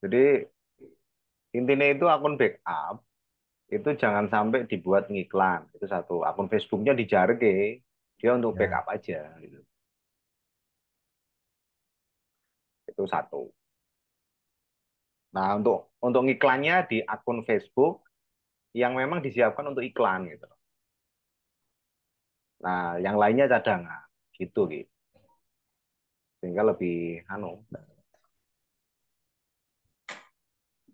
Jadi intinya itu akun backup itu jangan sampai dibuat ngiklan. Itu satu. Akun Facebooknya dijarke, dia untuk Ya. backup aja gitu. Itu satu. Nah, untuk ngiklannya di akun Facebook yang memang disiapkan untuk iklan gitu. Nah, yang lainnya cadangan gitu gitu. Sehingga lebih anu.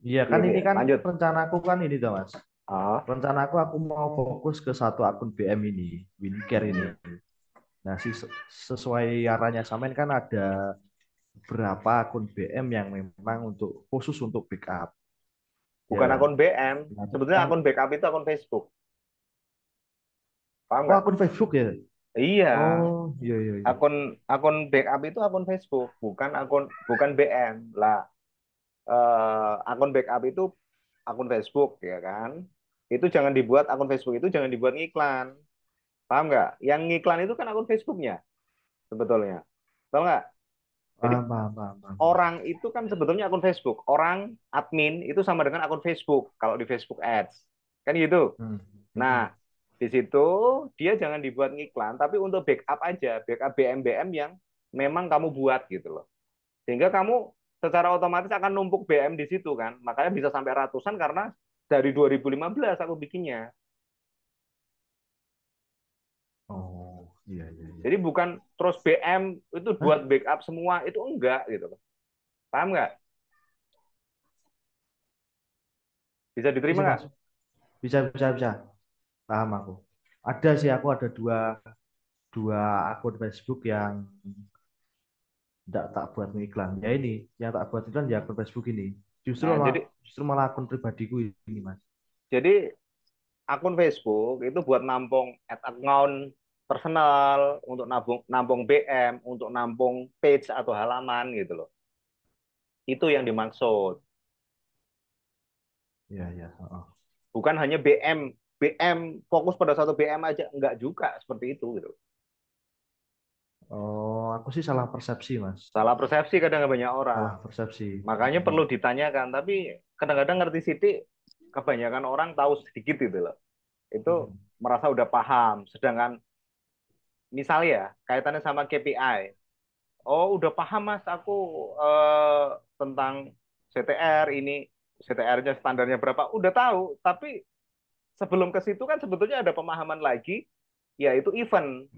Iya kan Iya, ini iya. kan Lanjut. rencanaku kan ini tuh Mas. Ah, Rencanaku aku mau fokus ke satu akun BM ini, Wincare ini. mm-mm. Nah, sesuai arahnya Samen kan ada beberapa akun BM yang memang untuk khusus untuk backup. Bukan Ya, akun BM. nah, Sebetulnya kan akun backup itu akun Facebook. Paham oh nggak? akun Facebook ya. Iya. Oh, iya iya iya. Akun akun backup itu akun Facebook, bukan BM. Lah, akun backup itu akun Facebook ya kan. Itu jangan dibuat akun Facebook itu jangan dibuat ngiklan. Paham nggak? Yang ngiklan itu kan akun Facebooknya sebetulnya. Tahu nggak? Jadi Paham, paham, paham, paham. orang itu kan sebetulnya akun Facebook. Orang admin itu sama dengan akun Facebook kalau di Facebook Ads. Kan gitu. Hmm, hmm, hmm. Nah, di situ dia jangan dibuat ngiklan, tapi untuk backup aja, backup BM-BM yang memang kamu buat gitu loh. Sehingga kamu secara otomatis akan numpuk BM di situ kan. Makanya bisa sampai ratusan karena dari 2015 aku bikinnya. Oh, iya iya iya. Jadi bukan terus BM itu Hah? buat backup semua, itu enggak gitu loh. Paham nggak? Bisa diterima Bisa nggak? Mas. Bisa bisa bisa. Paham aku. Ada sih aku ada dua dua akun Facebook yang tidak tak buat iklan. Ya ini, yang tak buat iklan ya akun Facebook ini. Nah, Justru malah akun pribadiku ini, Mas. jadi akun Facebook itu buat nampung ad account personal, untuk nampung nampung BM, untuk nampung page atau halaman gitu loh. Itu yang dimaksud. Iya, iya. Oh. Bukan hanya BM fokus pada satu BM aja, enggak juga seperti itu gitu. Oh, aku sih salah persepsi, Mas. Salah persepsi kadang banyak orang. Salah persepsi. Makanya perlu ditanyakan, tapi kadang-kadang ngerti sidik, kebanyakan orang tahu sedikit gitu loh. Itu Mm-mm. merasa udah paham, sedangkan misalnya ya, kaitannya sama KPI. Oh, udah paham Mas, aku tentang CTR ini, CTR-nya standarnya berapa, udah tahu, tapi sebelum ke situ kan sebetulnya ada pemahaman lagi, yaitu event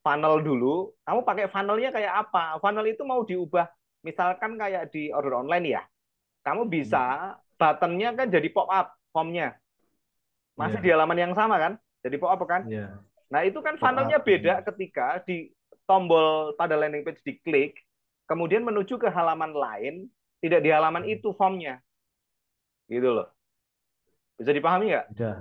funnel dulu. Kamu pakai funnelnya kayak apa? Funnel itu mau diubah, misalkan kayak di order online ya, kamu Mm. bisa buttonnya kan jadi pop up formnya, masih di Iya, halaman yang sama kan, jadi pop up kan. iya. Nah itu kan Pop funnelnya up. beda ketika di tombol pada landing page diklik, kemudian menuju ke halaman lain, tidak di halaman itu formnya, gitu loh. Bisa dipahami nggak? Udah,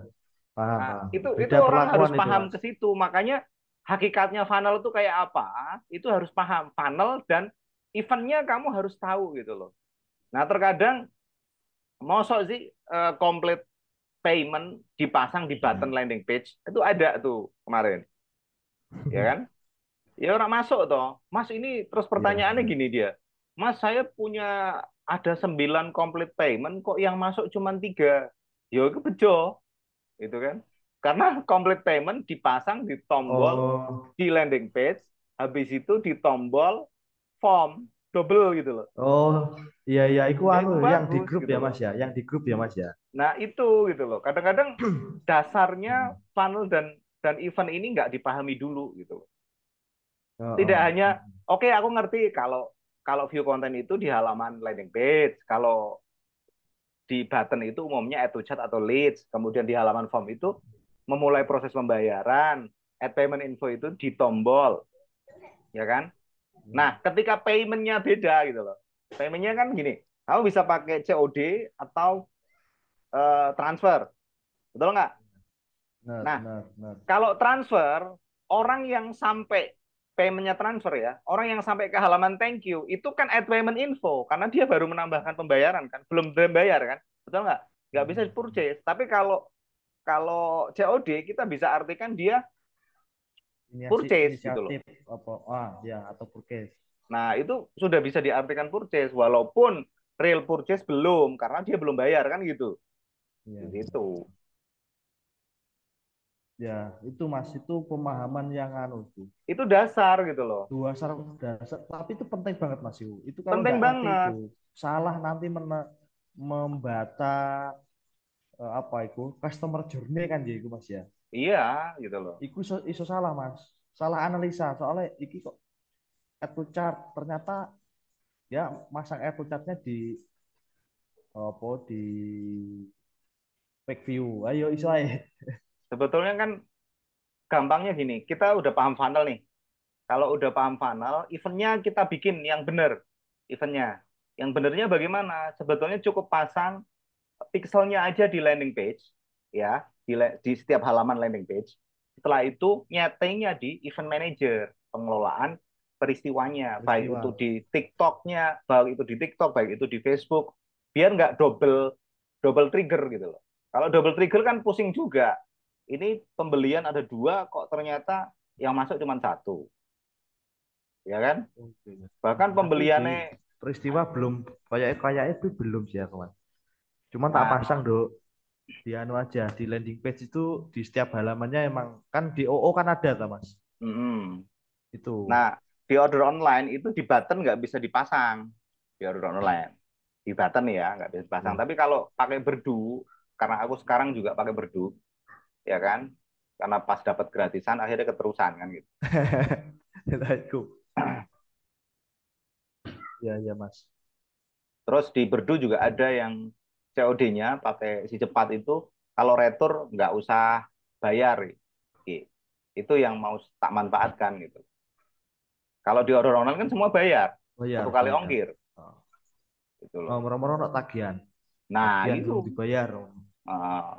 paham, Nah, paham. itu Beda orang harus perlakuan itu, paham Mas. ke situ. Makanya hakikatnya funnel itu kayak apa, itu harus paham. Funnel dan eventnya kamu harus tahu gitu loh. Nah, terkadang mosok sih complete payment dipasang di button landing page itu ada tuh kemarin, ya kan? Ya orang masuk toh. Mas ini terus Iya, pertanyaannya iya. gini dia. Mas saya punya ada 9 complete payment kok yang masuk cuma 3. Ya itu bejo, gitu kan. Karena complete payment dipasang di tombol Oh, di landing page, habis itu di tombol form double gitu loh. oh, iya, iya. Itu Ya anu itu yang di bagus grup gitu ya, loh. Mas ya. Yang di grup ya, Mas ya. Nah itu gitu loh. Kadang-kadang dasarnya Hmm. funnel dan event ini nggak dipahami dulu gitu loh. Oh, Tidak oh. hanya oke aku ngerti kalau kalau view konten itu di halaman landing page, kalau di button itu umumnya add to chat atau leads, kemudian di halaman form itu memulai proses pembayaran, add payment info itu di tombol, ya kan? Nah, ketika paymentnya beda gitu loh. Paymentnya kan gini, kamu bisa pakai COD atau transfer, betul nggak? Benar, Nah, benar, benar. kalau transfer, orang yang sampai paymentnya transfer ya, orang yang sampai ke halaman thank you, itu kan add payment info, karena dia baru menambahkan pembayaran kan, belum bayar kan, betul nggak? Nggak bisa purchase. Tapi kalau kalau COD kita bisa artikan dia purchase gitu loh. Inisiatif apa? Ah, ya atau purchase. Nah, itu sudah bisa diartikan purchase, walaupun real purchase belum karena dia belum bayar kan gitu. Iya, Di iya. situ. Ya, itu Mas, itu pemahaman yang anu tuh. Itu dasar gitu loh. Dua dasar, dasar, tapi itu penting banget Mas Yu. Itu kalau Penting nggak ngerti itu banget. salah nanti membata apa itu customer journey kan ya itu Mas ya. Iya, gitu loh. Iku iso salah Mas. Salah analisa soalnya iki kok add to chart ternyata ya masang add to chartnya di apa di back view. Ayo iso ae. Sebetulnya kan gampangnya gini, kita udah paham funnel nih. Kalau udah paham funnel, eventnya kita bikin yang benar. Eventnya. Yang benernya bagaimana? Sebetulnya cukup pasang pixelnya aja di landing page, ya, di setiap halaman landing page. Setelah itu nyetingnya di event manager, pengelolaan peristiwanya, baik itu Peristiwa. di TikToknya, baik itu di TikTok, baik itu di Facebook, biar nggak double double trigger gitu loh. Kalau double trigger kan pusing juga. Ini pembelian ada dua, kok ternyata yang masuk cuma satu, ya kan? Oke, Mas. Bahkan Tapi di pembeliannya, peristiwa belum kayak itu belum sih aku Mas. Cuman tak nah, pasang do di anu aja di landing page itu di setiap halamannya emang kan di OO kan ada tuh Mas. mm, Itu. nah, di order online itu di button nggak bisa dipasang di order online. Di button ya nggak bisa dipasang. Ya. Tapi kalau pakai berdu, karena aku sekarang juga pakai berdu, ya kan? Karena pas dapat gratisan akhirnya keterusan kan gitu. Itu. Ya ya Mas. Terus di berdu juga ada yang COD-nya pakai si cepat itu, kalau retur nggak usah bayar. Gitu. Itu yang mau tak manfaatkan gitu. Kalau di order online kan semua bayar, satu Bayar kali bayar. ongkir, Oh, gitu oh loh. murah-murah no tagihan. Nah Tagihan belum itu dibayar. uh,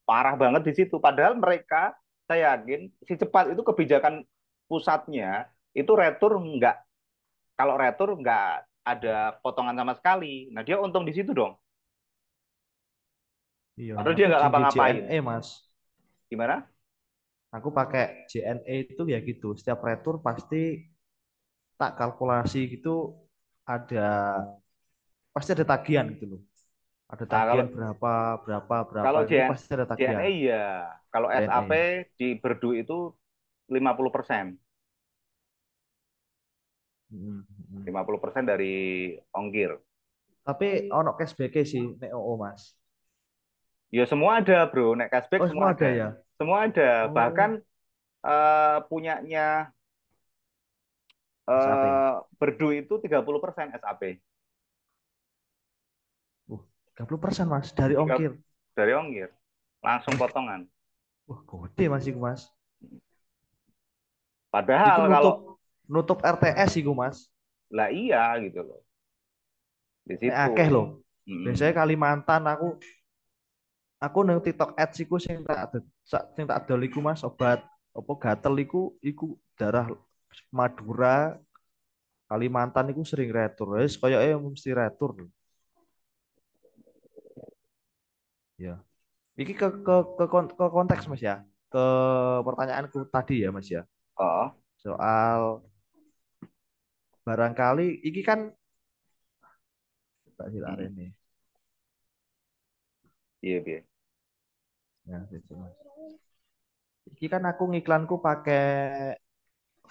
parah banget di situ. Padahal mereka, saya yakin, si cepat itu kebijakan pusatnya itu retur nggak, kalau retur nggak ada potongan sama sekali. Nah dia untung di situ dong. Iya, Padahal dia aku nggak di ngapa-ngapain. JNE Mas. Gimana? Aku pakai JNE itu ya gitu. Setiap retur pasti tak kalkulasi gitu ada pasti ada tagihan gitu loh. Ada Nah kalau tagihan berapa berapa berapa kalau gitu pasti ada JNE tagihan. ya, kalau SAP JNE. di Berdu itu 50%. Mm, mm. 50% dari ongkir. Tapi ono cashback sih nek OO Mas. Ya semua ada bro, naik cashback Oh semua semua ada. ada ya. Semua ada. Bahkan Oh punyanya SAP. Berdu itu 30% SAP. 30% Mas dari Tiga ongkir. dari ongkir. Langsung potongan. Wah, gede Mas iku Mas. Iku Padahal kalau nutup nutup RTS iku Mas. lah iya gitu loh. Di Nek situ. akeh loh. Biasanya Mm. Kalimantan aku nang TikTok Ads iku sing tak adol iku Mas obat apa gatel iku darah Madura Kalimantan iku sering retur. Wis koyoke mesti retur. Ya. Iki ke konteks Mas ya. Ke pertanyaanku tadi ya Mas ya. Oh, Soal barangkali iki kan tak sila mm. rene. Iya, iya. Ya, gitu, Mas. Iki kan aku ngiklanku pakai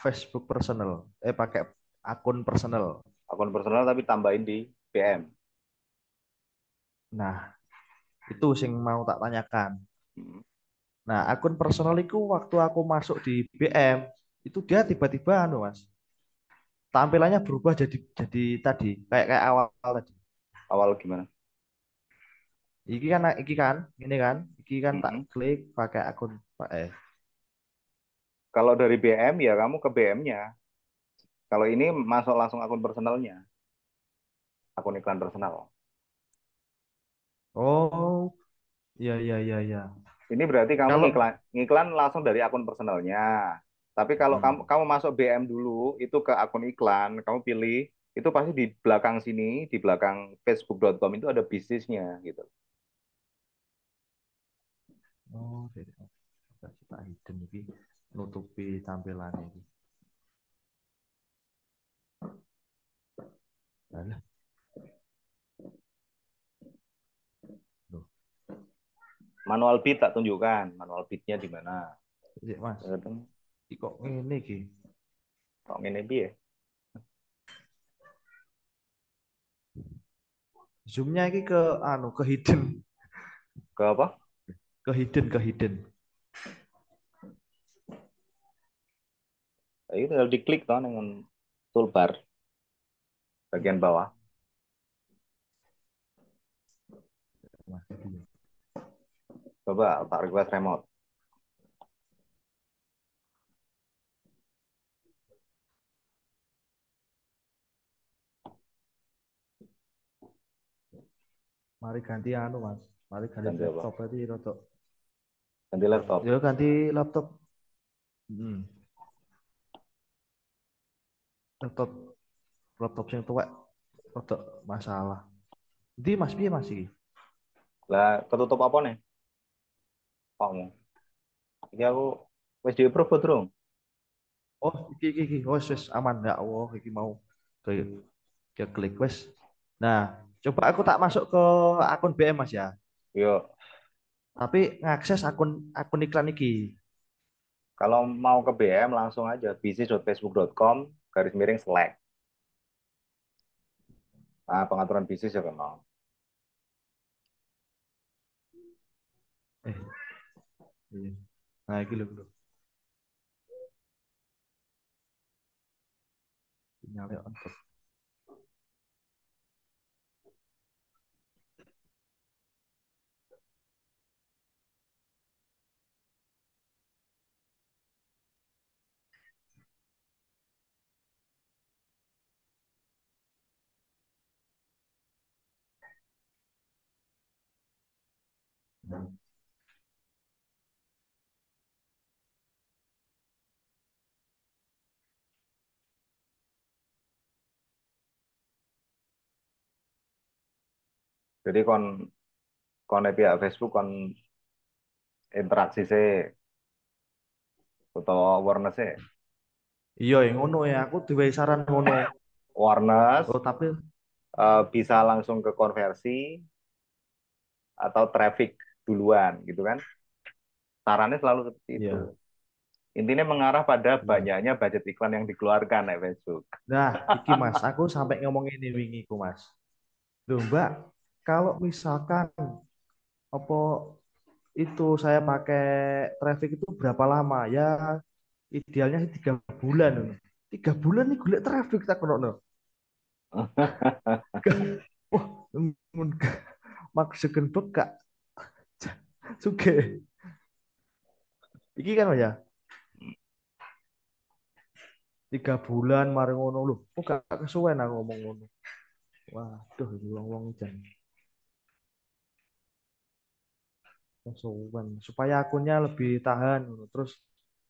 Facebook personal. Pakai akun personal. Akun personal tapi tambahin di BM. Nah, itu sing mau tak tanyakan. Mm. Nah, akun personal itu waktu aku masuk di BM, itu dia tiba-tiba anu, Mas. Tampilannya berubah jadi tadi, kayak kayak awal tadi. Awal gimana? Iki kan tak Mm. klik pakai akun Pak Kalau dari BM ya kamu ke BM-nya. Kalau ini masuk langsung akun personalnya, akun iklan personal. Oh, iya iya iya iya. Ini berarti kamu Kalau ngiklan, ngiklan langsung dari akun personalnya. Tapi kalau kamu hmm. kamu masuk BM dulu, itu ke akun iklan, kamu pilih, itu pasti di belakang sini, di belakang facebook.com itu ada bisnisnya gitu. Oh, jadi tak hidden iki nutupi tampilan ini. Alah, Manual bid tak tunjukkan, manual bidnya di mana. Iya, Mas. Ih, kok ini ki? Kok ngene piye? Zoomnya ini ke anu ke hidden, Ke apa? ke hidden. Itu tinggal diklik toh dengan toolbar bagian bawah. Mas, iya. Coba tak request remote. Mari ganti anu Mas. Mari ganti Ganti apa? laptop berarti rotok. Ganti laptop. Ya ganti laptop. Hmm. Laptop laptop yang tua rotok masalah. Jadi Mas piye Mas iki? Lah ketutup apa nih? Kamu. Iki aku wis di approve durung? Oh, iki. Oh, wes aman ya Allah, iki mau ke klik wes. Nah, coba aku tak masuk ke akun BM Mas ya. Yo, Tapi ngakses akun akun iklan iki. kalau mau ke BM langsung aja bisnis.facebook.com garis miring select. Nah, pengaturan bisnis ya memang. Eh, iya. Nah, iki lho, lho. Sinyalnya on. Jadi kon pihak Facebook kon interaksi sih utawa awareness sih. Iya, yang ngono ya. Aku duwe saran ngono. Awareness Oh, tapi bisa langsung ke konversi atau traffic duluan gitu kan. Sarannya selalu seperti itu. iya, Intinya mengarah pada iya. banyaknya budget iklan yang dikeluarkan ya Facebook. Nah, iki Mas, aku sampai ngomong ini wingi ku Mas. Loh, Mbak, kalau misalkan apa itu saya pakai traffic itu berapa lama? Ya, idealnya sih 3 bulan. 3 bulan nih gue traffic tak kono. Wah, mun Mark Zuckerberg gak suge. Iki kan Mas ya, 3 bulan mari ngono loh. Kok gak kesuwen aku ngomong ngono. Waduh, iki wong-wong jan kesuwen. Supaya akunnya lebih tahan. Terus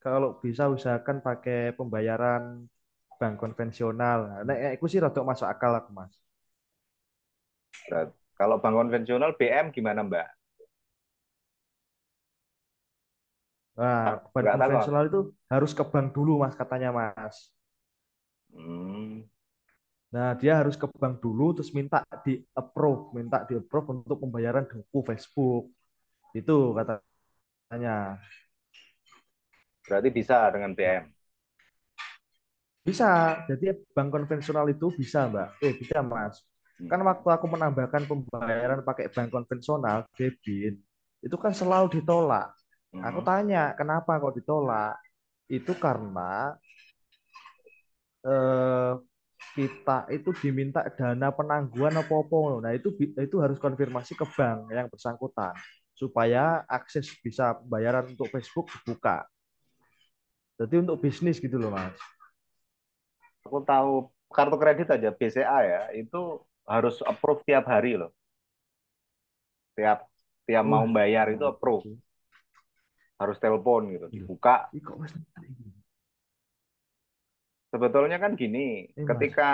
kalau bisa usahakan pakai pembayaran bank konvensional. Nah, aku sih rada masuk akal aku Mas. Kalau bank konvensional BM gimana Mbak? Nah, bank Nggak takut. konvensional itu harus ke bank dulu Mas katanya Mas. Hmm, Nah, dia harus ke bank dulu terus minta di approve untuk pembayaran buku Facebook. Itu katanya. berarti bisa dengan BM. Bisa. Jadi bank konvensional itu bisa, Mbak. Bisa, Mas. Kan Hmm, waktu aku menambahkan pembayaran pakai bank konvensional, debit, itu kan selalu ditolak. Aku hmm. tanya, kenapa kok ditolak? Itu karena eh, kita itu diminta dana penangguhan apa-apa. Nah, itu harus konfirmasi ke bank yang bersangkutan supaya akses bisa pembayaran untuk Facebook dibuka. Jadi untuk bisnis gitu loh, Mas. Aku tahu kartu kredit aja BCA ya, itu harus approve tiap hari loh. Tiap tiap mau Wah, bayar itu approve, waduh. harus telepon gitu, Iya. dibuka. Ih, kok Mas? Sebetulnya kan gini, Mas. ketika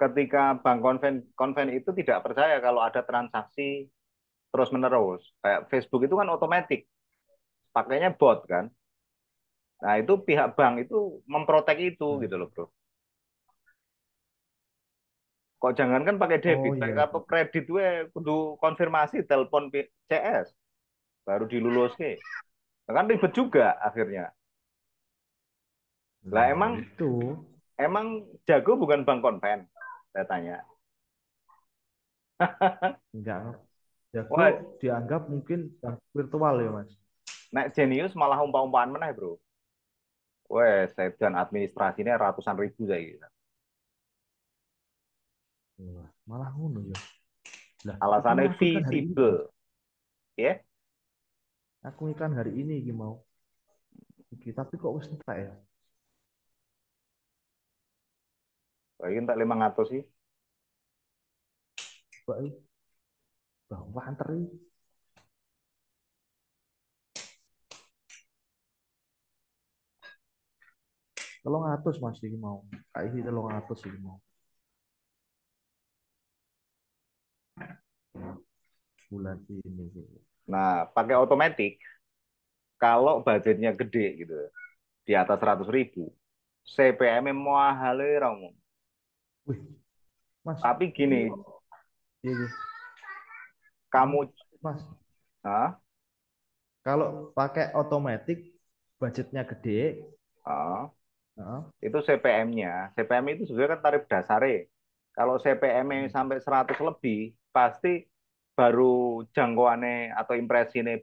ketika bank konven itu tidak percaya kalau ada transaksi terus menerus. Kayak Facebook itu kan otomatis, pakainya bot kan. Nah, itu pihak bank itu memprotek itu Nah. gitu loh, Bro. Kok jangan kan pakai debit, Oh pakai iya, kartu iya. kredit gue kudu konfirmasi telepon CS. baru dilulus ke. Kan ribet juga akhirnya. Lah Nah, emang itu emang jago bukan Bang Konven? Saya tanya. enggak jago Wah, dianggap mungkin yang virtual ya, Mas. nek jenius malah umpah-umpahan meneh, Bro. Wes, dan administrasinya ratusan ribu saya. Wah, malah ngono ya. Lah, iki Alasannya mau aku iklan hari ini, Mas. visible, ya. Aku iklan hari ini iki mau. Iki, tapi kok wis entek ya? Lagi tak 500 sih. Coba iki, bahwa anteri 300 Mas iki mau. Kayak iki 300 iki mau. Bulan ini gitu. Nah, pakai otomatis, kalau budgetnya gede gitu, di atas 100 ribu, CPM mahal ya, Romo. Wih, Mas, Tapi iki gini, iya, iya. Hmm, kamu, Mas, ah, kalau pakai otomatis budgetnya gede, ah, heeh. itu CPM-nya. CPM itu sebenarnya kan tarif dasar. Kalau CPM-nya sampai 100 lebih, pasti baru jangkauannya atau impresinya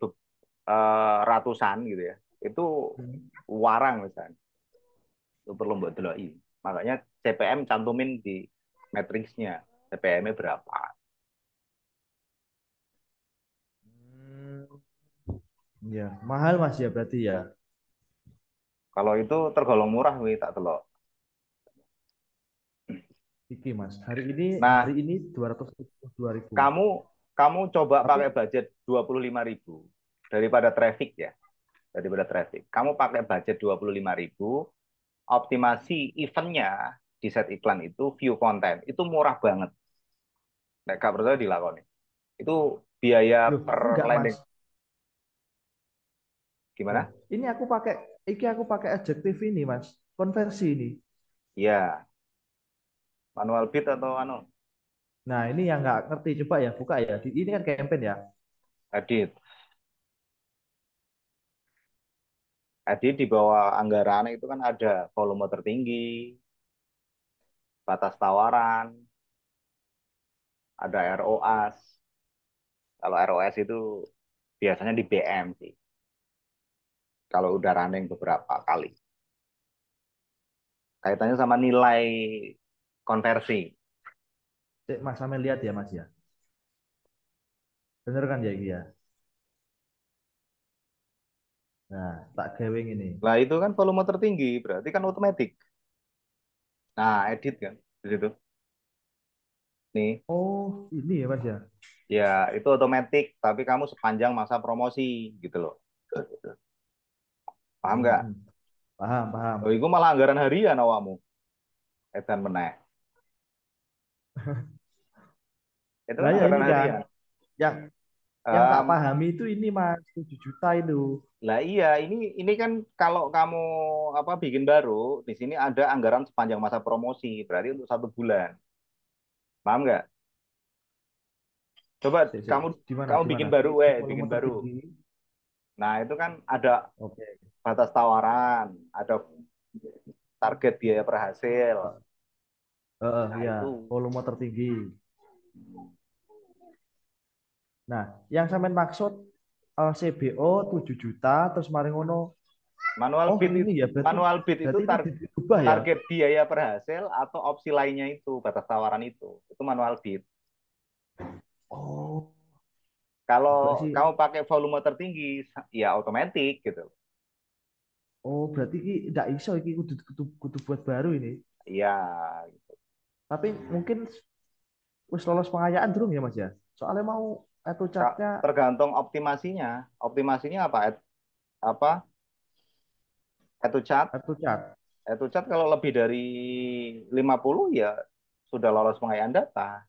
ratusan gitu ya. Itu Hmm. warang misalnya. Itu perlu buat deloki. Makanya CPM cantumin di matriksnya. CPM-nya berapa. Hmm, ya, mahal Mas ya berarti ya. Kalau itu tergolong murah, wih, tak telok. Iki Mas, hari Nah, ini 202.000. kamu kamu coba Tapi pakai budget 25 ribu daripada traffic ya. Daripada traffic. Kamu pakai budget 25 ribu, optimasi eventnya di set iklan itu view konten. Itu murah banget. Nek gak percaya dilakoni. Itu biaya loh, per enggak Mas. landing. Loh, Gimana? ini aku pakai adjektif ini Mas. Konversi ini. Iya, manual bid atau anu, Nah, ini yang nggak ngerti coba ya buka ya. Ini kan campaign ya. edit. Edit di bawah anggaran itu kan ada volume tertinggi, batas tawaran, ada ROAS. Kalau ROS itu biasanya di BM sih. Kalau udah running beberapa kali. Kaitannya sama nilai konversi. Cek Mas sampai lihat ya Mas ya. Bener kan ya ini ya. Nah, tak gawing ini. Nah, itu kan volume tertinggi, berarti kan otomatis. Nah, edit kan di situ. Nih, Oh, ini ya Mas ya. ya itu otomatis, tapi kamu sepanjang masa promosi gitu loh. Paham nggak? Hmm, paham, paham. Oh, itu malah anggaran harian awakmu. Edan meneh. Itu kan Lah ya anggaran ini kan harian. yang yang tak Em, pahami itu ini Mas 7 juta itu. Lah iya, ini kan kalau kamu apa bikin baru, di sini ada anggaran sepanjang masa promosi, berarti untuk 1 bulan. Paham nggak? Coba Sik, sik. kamu Di mana? kamu Di mana? bikin baru, Di bikin volume baru. tertinggi. Nah, itu kan ada Oke. batas tawaran, ada target biaya per hasil. Nah, Ya, itu volume tertinggi. Nah, yang sampean maksud CBO 7 juta terus mari ngono. manual Oh, bid ini itu ya berarti manual bid itu berarti ini diubah ya. target biaya per hasil atau opsi lainnya itu batas tawaran itu manual bid. Oh, Kalau coba sih. kamu pakai volume tertinggi, ya otomatis gitu. Oh, berarti ini nggak iso iki kudu buat baru ini. Iya, Tapi mungkin wis lolos pengayaan dulu ya Mas ya. Soalnya mau itu catnya tergantung optimasinya. Optimasinya apa? Apa? Etu chat. itu cat. Etu chat kalau lebih dari 50 ya sudah lolos pengayaan data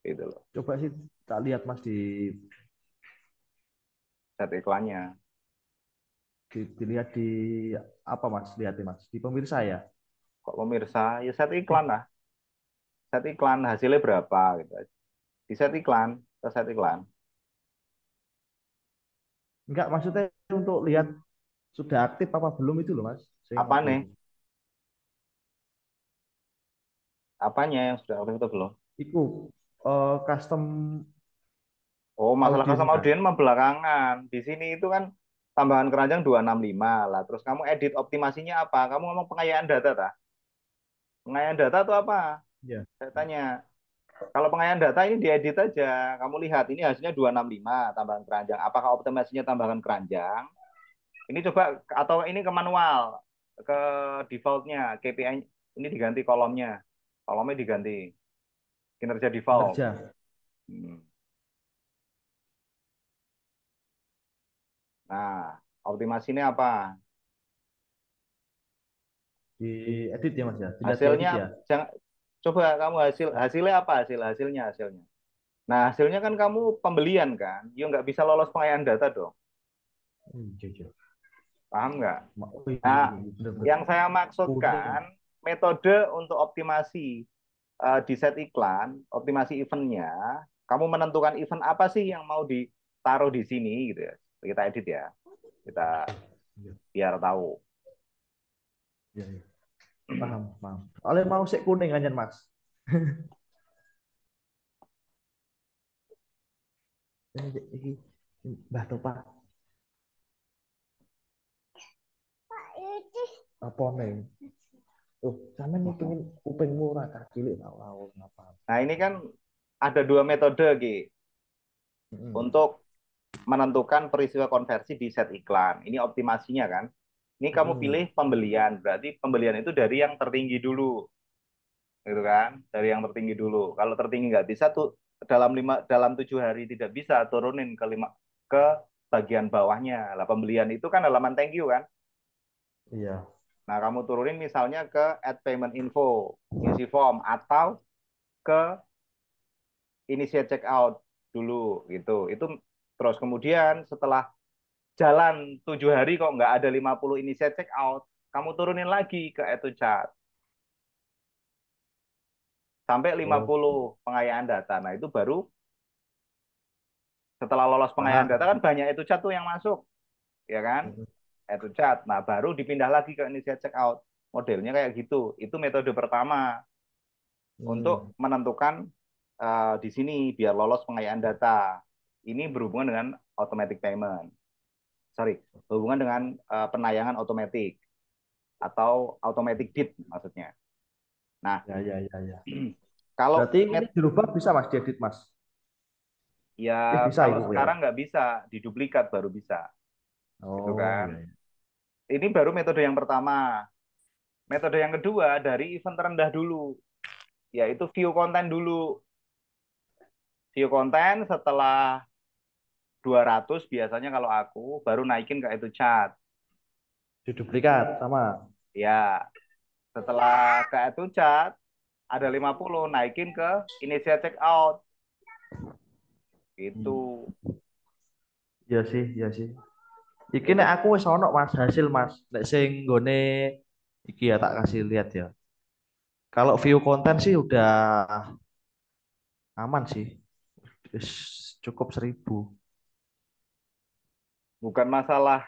gitu loh. Coba sih tak lihat Mas Chat iklannya. dilihat di apa Mas? Lihat nih Mas di pemirsa ya. Kok pemirsa ya set Eh, iklan lah. Set iklan hasilnya berapa gitu. Di set iklan, ke set iklan. Enggak, maksudnya untuk lihat sudah aktif apa belum itu loh Mas. Saya Apa ngopo nih? itu. Apanya yang sudah aktif itu belum? Iku custom Oh, masalah custom audionya. audience mah belakangan. Di sini itu kan tambahan keranjang 265 lah. Terus kamu edit optimasinya apa? Kamu ngomong pengayaan data, tak? Pengayaan data itu apa? Iya. Saya tanya. Kalau pengayaan data ini diedit aja. Kamu lihat ini hasilnya 265 tambahan keranjang. Apakah optimasinya tambahan keranjang? Ini coba atau ini ke manual, ke defaultnya KPI ini diganti kolomnya. Kolomnya diganti kinerja default. Kinerja Hmm. Nah, optimasi ini apa? diedit ya Mas ya. Dilihat diedit Hasilnya ya. jangan coba kamu hasilnya apa hasilnya. Nah, hasilnya kan kamu pembelian kan, you nggak bisa lolos pengayaan data dong, Iya, iya. paham nggak? Oh, iya, iya, Nah, iya, bener-bener. yang saya Kuning. maksudkan metode untuk optimasi di set iklan, optimasi eventnya, kamu menentukan event apa sih yang mau ditaruh di sini gitu ya. Kita edit ya, kita Iya, biar tahu. iya, iya. Paham, paham. Oleh mau sik kuning aja Mas. Ini Mbah Topa apa nih? Oh, sama nih pengen kupingmu rata cilik tau lawan apa. Nah, ini kan ada dua metode Ki, Mm-mm. untuk menentukan peristiwa konversi di set iklan. Ini optimasinya kan. Ini kamu Mm-mm. pilih pembelian, berarti pembelian itu dari yang tertinggi dulu, gitu kan? Dari yang tertinggi dulu. Kalau tertinggi nggak bisa tuh dalam 7 hari tidak bisa turunin ke bagian bawahnya. Lah pembelian itu kan halaman thank you kan. Iya. Nah kamu turunin misalnya ke add payment info, isi form atau ke initiate checkout dulu gitu. Itu terus kemudian setelah jalan 7 hari kok nggak ada 50 initiate checkout, kamu turunin lagi ke add to chart sampai Oh, 50 pengayaan data. Nah itu baru setelah lolos pengayaan data paham. kan banyak itu chat tuh yang masuk, ya kan? Mm-mm. Itu chat. Nah, baru dipindah lagi ke initiate checkout. Modelnya kayak gitu. Itu metode pertama untuk Hmm. menentukan di sini biar lolos pengayaan data. Ini berhubungan dengan automatic payment. Sorry, berhubungan dengan penayangan otomatis atau automatic bid maksudnya. Nah, Ya, ya, ya, ya. kalau Berarti ini dirubah bisa Mas diedit Mas. ya Bisa kalau itu ya. sekarang nggak bisa, diduplikat baru bisa, gitu Oh, kan? ya, ya. Ini baru metode yang pertama. Metode yang kedua dari event terendah dulu, yaitu view konten dulu. View konten setelah 200 biasanya kalau aku baru naikin ke itu chat. Diduplikat sama. Ya, setelah ke itu chat ada 50 naikin ke initial checkout. Itu. Hmm. Iya sih, iya sih. Iki nek aku wis ono Mas hasil Mas. Nek sing nggone iki ya tak kasih lihat ya. Kalau view konten sih udah aman sih. Wis cukup 1.000. Bukan masalah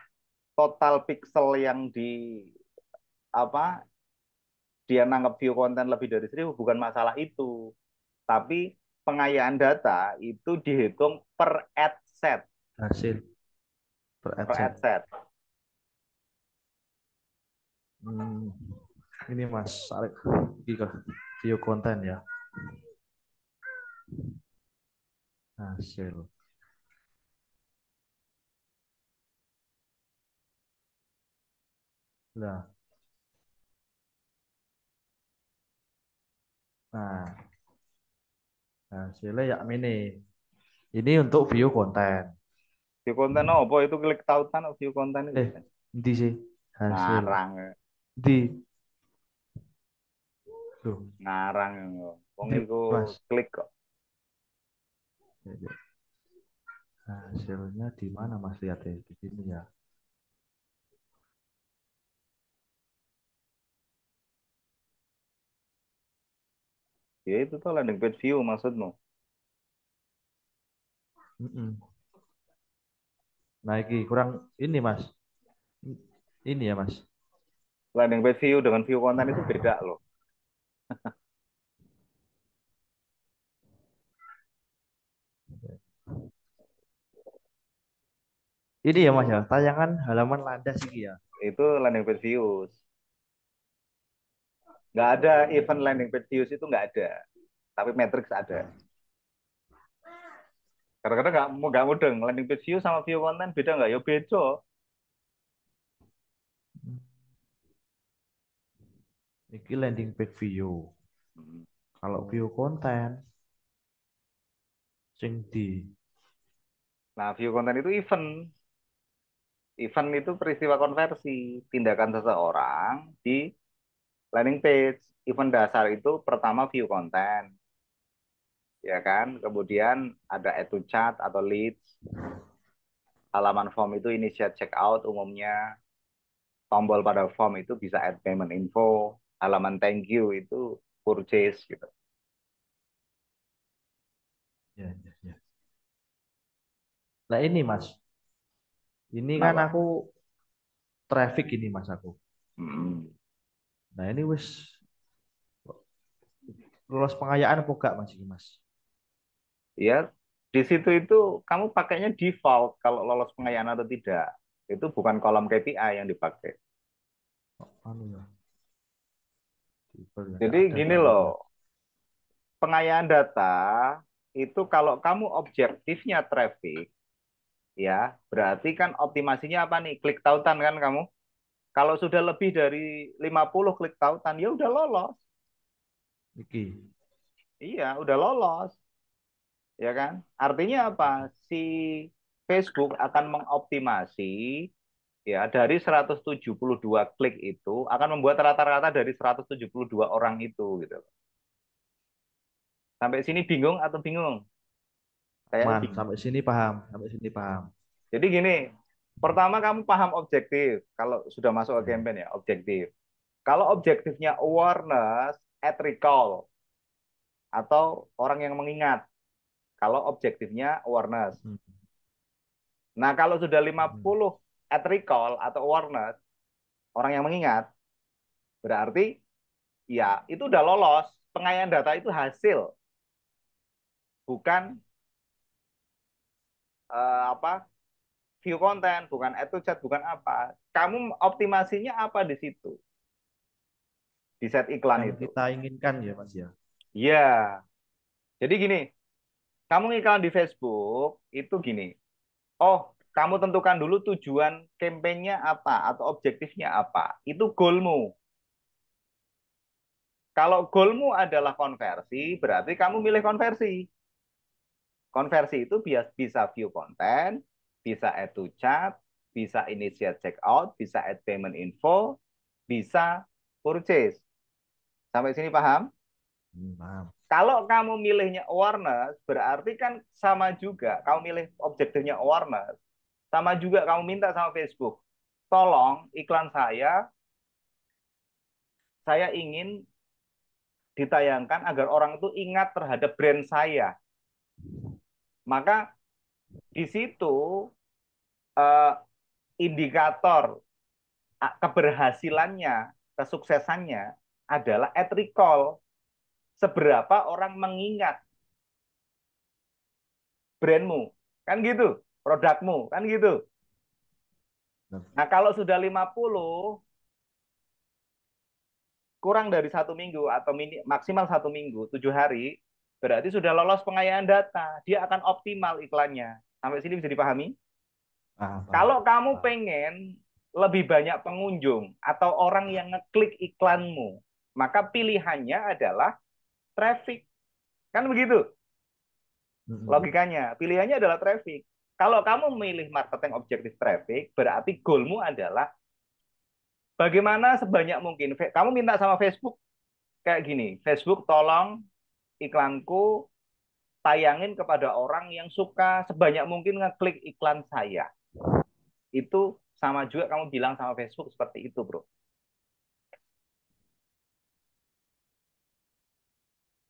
total pixel yang di apa dia nangkep view konten lebih dari 1.000, bukan masalah itu. Tapi pengayaan data itu dihitung per ad set, Hasil per per adset. ad set. Hmm. Ini Mas, Arek. Iki ke view konten ya. Hasil. Nah, nah, hasilnya ya ini. Ini untuk view konten. View konten apa itu klik tautan view konten itu. Di sih hasil. Ngarang, Di tuh, ngarang. Wong di iku Mas. klik kok. Ya, ya. Hasilnya di mana Mas lihat ya di sini ya. Ya itu tuh landing page view maksudmu. Mm-mm. Nah, ini kurang ini Mas. Ini ya Mas. Landing page view dengan view konten itu beda loh. Ini ya Mas ya, tayangan halaman landas ini ya. Itu landing page views. Nggak ada event landing page views itu nggak ada. Tapi Matrix ada. Kadang-kadang nggak mudeng. Landing page view sama view konten beda nggak? Ya beda. Ini landing page view. Hmm. Kalau view konten, sing di Nah, view konten itu event. Event itu peristiwa konversi. Tindakan seseorang di landing page. Event dasar itu pertama view konten. Ya kan? Kemudian ada add to chat atau leads. Halaman form itu initiate checkout umumnya. Tombol pada form itu bisa add payment info. Halaman thank you itu purchase gitu. ya, ya, ya. Nah ini Mas, ini kan Kenapa? aku traffic ini Mas aku. Hmm. Nah ini wis lolos pengayaan apa enggak Mas ini Mas? Ya, di situ itu kamu pakainya default kalau lolos pengayaan atau tidak. Itu bukan kolom KPI yang dipakai. Oh, anu ya, ya Jadi enggak ada gini soalnya loh, dia. pengayaan data itu kalau kamu objektifnya traffic, ya berarti kan optimasinya apa nih? Klik tautan kan kamu? Kalau sudah lebih dari 50 klik tautan, ya udah lolos. Iki. Iya, udah lolos. Ya kan? Artinya apa? Si Facebook akan mengoptimasi ya dari 172 klik itu akan membuat rata-rata dari 172 orang itu gitu. Sampai sini bingung atau bingung? Kayaknya Man, bingung. sampai sini paham, sampai sini paham. Jadi gini, pertama kamu paham objektif. Kalau sudah masuk ke Ya. campaign ya, objektif. Kalau objektifnya awareness, at recall atau orang yang mengingat. Kalau objektifnya awareness. Hmm. Nah, kalau sudah Hmm. 50 at recall atau awareness, orang yang mengingat, berarti ya itu udah lolos. Pengayaan data itu hasil, bukan apa view konten, bukan add to chat, bukan apa. Kamu optimasinya apa di situ? Di set iklan Yang itu. kita inginkan ya Mas ya. Ya, jadi gini, kamu iklan di Facebook itu gini. Oh, kamu tentukan dulu tujuan kampanyenya apa atau objektifnya apa. Itu goalmu. Kalau goalmu adalah konversi, berarti kamu milih konversi. Konversi itu bisa view konten, bisa add to chat, bisa initiate checkout, bisa add payment info, bisa purchase. Sampai sini paham? Paham. Kalau kamu milihnya awareness, berarti kan sama juga. Kamu milih objektifnya awareness, sama juga kamu minta sama Facebook. Tolong iklan saya ingin ditayangkan agar orang itu ingat terhadap brand saya. Maka di situ eh, indikator keberhasilannya, kesuksesannya adalah at recall. Seberapa orang mengingat brandmu, kan gitu, produkmu, kan gitu. Nah, kalau sudah 50, kurang dari 1 minggu atau maksimal 1 minggu, 7 hari, berarti sudah lolos pengayaan data. Dia akan optimal iklannya. Sampai sini bisa dipahami? Paham, paham, Kalau kamu paham. pengen lebih banyak pengunjung atau orang yang ngeklik iklanmu, maka pilihannya adalah traffic. Kan begitu Mm-mm. logikanya. Pilihannya adalah traffic. Kalau kamu memilih marketing objektif traffic, berarti goalmu adalah bagaimana sebanyak mungkin. Kamu minta sama Facebook kayak gini, Facebook tolong iklanku tayangin kepada orang yang suka sebanyak mungkin ngeklik iklan saya. Itu sama juga kamu bilang sama Facebook seperti itu, bro.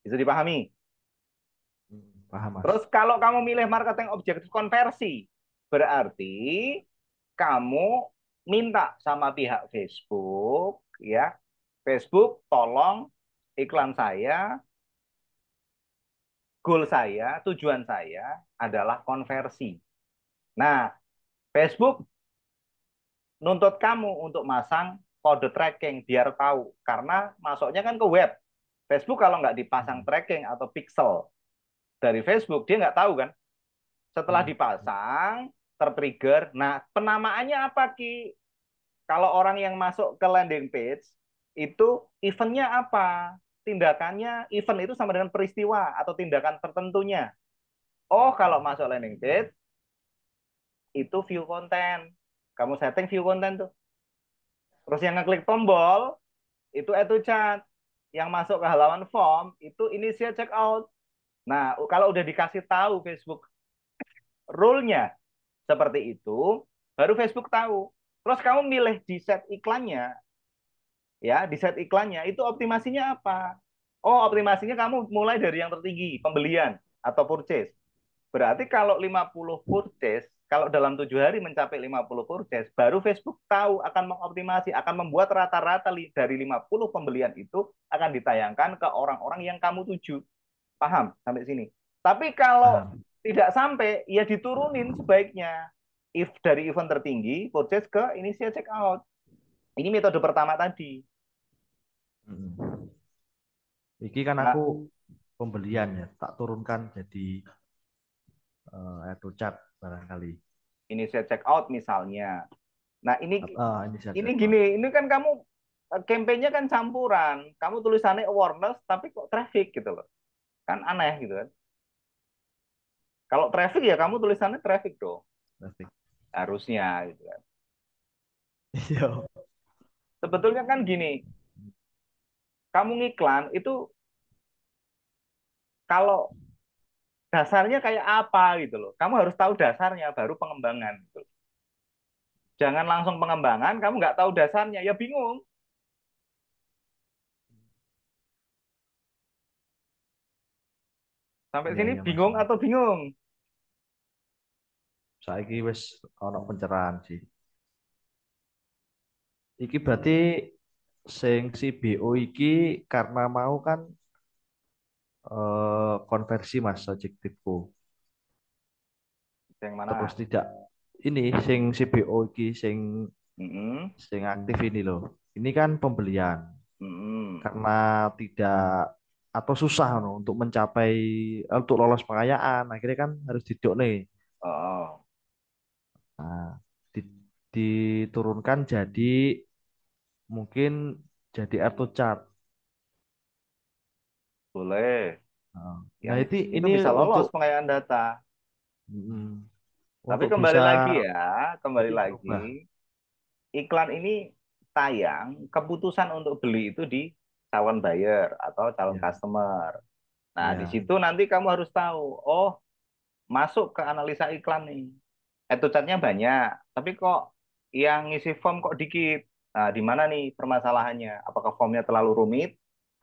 Bisa dipahami? Paham Mas. Terus kalau kamu milih marketing objektif konversi, Berarti kamu minta sama pihak Facebook, ya, Facebook tolong iklan saya, goal saya, tujuan saya adalah konversi. Nah, Facebook nuntut kamu untuk masang kode tracking biar tahu, karena masuknya kan ke web. Facebook kalau nggak dipasang Hmm. tracking atau pixel dari Facebook, dia nggak tahu kan. Setelah Hmm. dipasang, tertrigger. Nah, penamaannya apa, Ki? Kalau orang yang masuk ke landing page, itu eventnya apa? Tindakannya, event itu sama dengan peristiwa atau tindakan tertentunya. Oh, kalau masuk landing page, itu view content. Kamu setting view content tuh. Terus yang ngeklik tombol, itu add to chat. Yang masuk ke halaman form, itu initial checkout. Nah, kalau udah dikasih tahu Facebook rule-nya seperti itu, baru Facebook tahu. Terus kamu milih di set iklannya, ya, di set iklannya itu optimasinya apa? Oh, optimasinya kamu mulai dari yang tertinggi, pembelian atau purchase. Berarti kalau 50 purchase, kalau dalam 7 hari mencapai 50 purchase, baru Facebook tahu akan mengoptimasi, akan membuat rata-rata dari 50 pembelian itu akan ditayangkan ke orang-orang yang kamu tuju. Paham sampai sini? Tapi kalau Paham. tidak sampai, ya diturunin sebaiknya. If dari event tertinggi, purchase ke initial checkout. Ini metode pertama tadi. Hmm. Iki kan aku Nah, pembelian ya, tak turunkan jadi auto chat barangkali. initial checkout misalnya. Nah, Ini saya ini chat. gini, ini kan kamu campaign-nya kan campuran. Kamu tulisannya awareness, tapi kok traffic gitu loh. Kan aneh gitu kan. Kalau traffic ya kamu tulisannya traffic dong. Traffic. Harusnya gitu kan. Iya. Sebetulnya kan gini, kamu ngiklan itu kalau dasarnya kayak apa gitu loh. Kamu harus tahu dasarnya baru pengembangan gitu. Jangan langsung pengembangan, kamu nggak tahu dasarnya, ya bingung. Sampai Iya sini iya Mas. bingung atau bingung? Saiki wis ono pencerahan sih. Iki berarti sing si BO iki karena mau kan konversi Mas objektifku. Yang Terus mana? tidak ini sing si BO iki sing Mm-mm. sing aktif ini loh. Ini kan pembelian Mm-mm. karena tidak atau susah no, untuk mencapai untuk lolos pengayaan. Akhirnya kan harus didok nih. Oh, Nah, diturunkan jadi mungkin jadi auto chart. boleh. Nah, Yang nah, itu itu ini bisa untuk lolos pengayaan data. mm, Tapi untuk kembali bisa lagi ya, kembali ini berubah. lagi. Iklan ini tayang, keputusan untuk beli itu di calon buyer atau calon Ya, customer. Nah, di ya, situ nanti kamu harus tahu, oh, masuk ke analisa iklan nih. Chatnya banyak, tapi kok yang ngisi form kok dikit. Nah, di mana nih permasalahannya? Apakah formnya terlalu rumit?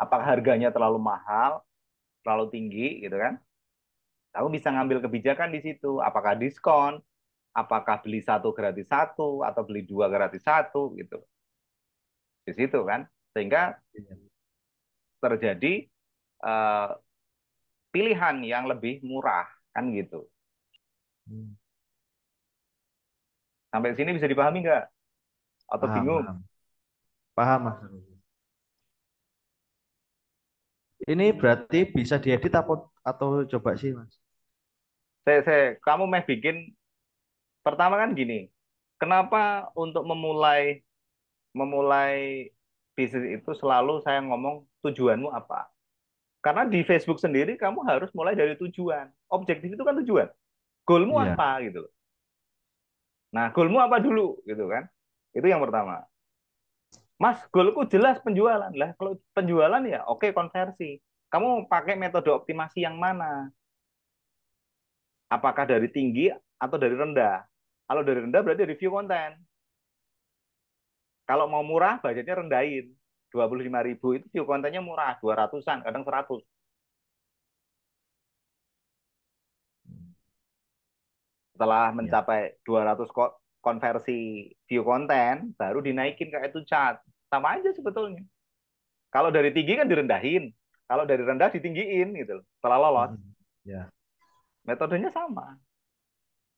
Apakah harganya terlalu mahal, terlalu tinggi, gitu kan? Kamu bisa ngambil kebijakan di situ. Apakah diskon? Apakah beli satu gratis satu atau beli dua gratis satu gitu. Di situ kan. Sehingga ya. terjadi eh, pilihan yang lebih murah kan gitu. Hmm, Sampai sini bisa dipahami nggak? Atau paham, bingung? paham, paham Mas. Ini berarti bisa diedit atau coba sih Mas? Kamu meh bikin pertama kan gini. Kenapa untuk memulai memulai bisnis itu selalu saya ngomong tujuanmu apa? Karena di Facebook sendiri kamu harus mulai dari tujuan. Objektif itu kan tujuan. Goalmu Iya. apa gitu loh. Nah, goalmu apa dulu gitu kan? Itu yang pertama. Mas, goalku jelas penjualan. Lah, kalau penjualan ya oke konversi. Kamu pakai metode optimasi yang mana? Apakah dari tinggi atau dari rendah? Kalau dari rendah berarti review konten. Kalau mau murah, budgetnya rendahin. 25.000 itu view kontennya murah, 200-an, kadang 100. Setelah Ya. mencapai 200 konversi view konten, baru dinaikin ke itu chat. Sama aja sebetulnya. Kalau dari tinggi kan direndahin. Kalau dari rendah ditinggiin gitu. Setelah lolos. Mm-mm. Ya, Metodenya sama.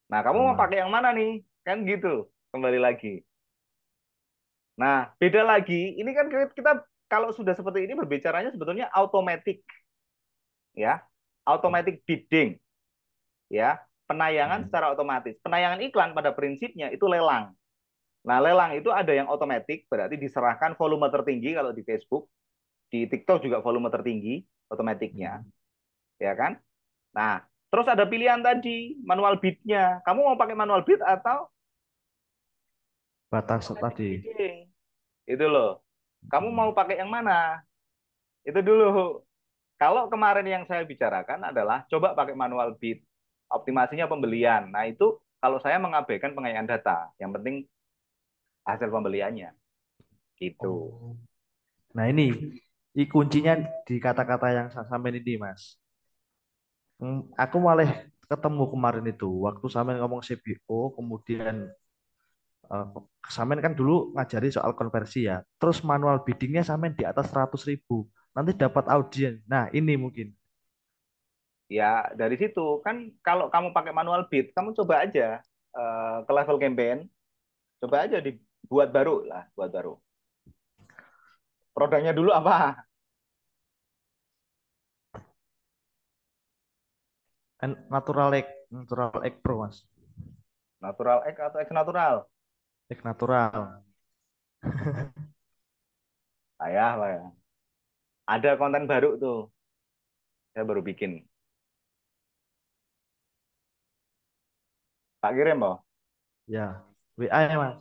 Nah, kamu mau sama. pakai yang mana nih? Kan gitu. Kembali lagi. Nah, beda lagi. Ini kan kita kalau sudah seperti ini berbicaranya sebetulnya automatic ya. Automatic bidding ya. Penayangan Mm. secara otomatis. Penayangan iklan pada prinsipnya itu lelang. Nah, lelang itu ada yang otomatis, berarti diserahkan volume tertinggi kalau di Facebook, di TikTok juga volume tertinggi otomatiknya, Mm. ya kan? Nah, terus ada pilihan tadi, manual bid-nya. Kamu mau pakai manual bid atau Batas automatic tadi. bidding? Itu loh. Kamu mau Mm. pakai yang mana? Itu dulu. Kalau kemarin yang saya bicarakan adalah coba pakai manual bid, optimasinya pembelian. Nah, itu kalau saya mengabaikan pengayaan data, yang penting hasil pembeliannya. Gitu. Oh. Nah ini, kuncinya di kata-kata yang sampai ini Mas. Aku malah ketemu kemarin itu waktu sampean ngomong CBO, kemudian eh, sampean kan dulu ngajari soal konversi ya. Terus manual biddingnya sampean di atas 100.000. Nanti dapat audiens. Nah ini mungkin. Ya, dari situ kan kalau kamu pakai manual bid, kamu coba aja ke level campaign, coba aja dibuat baru lah, buat baru. Produknya dulu apa? Natural egg pro Mas. Natural X atau X natural? Egg natural. Ayah lah ya. Ada konten baru tuh, saya baru bikin. Tak kirim, Boh. Ya, WA ya Mas.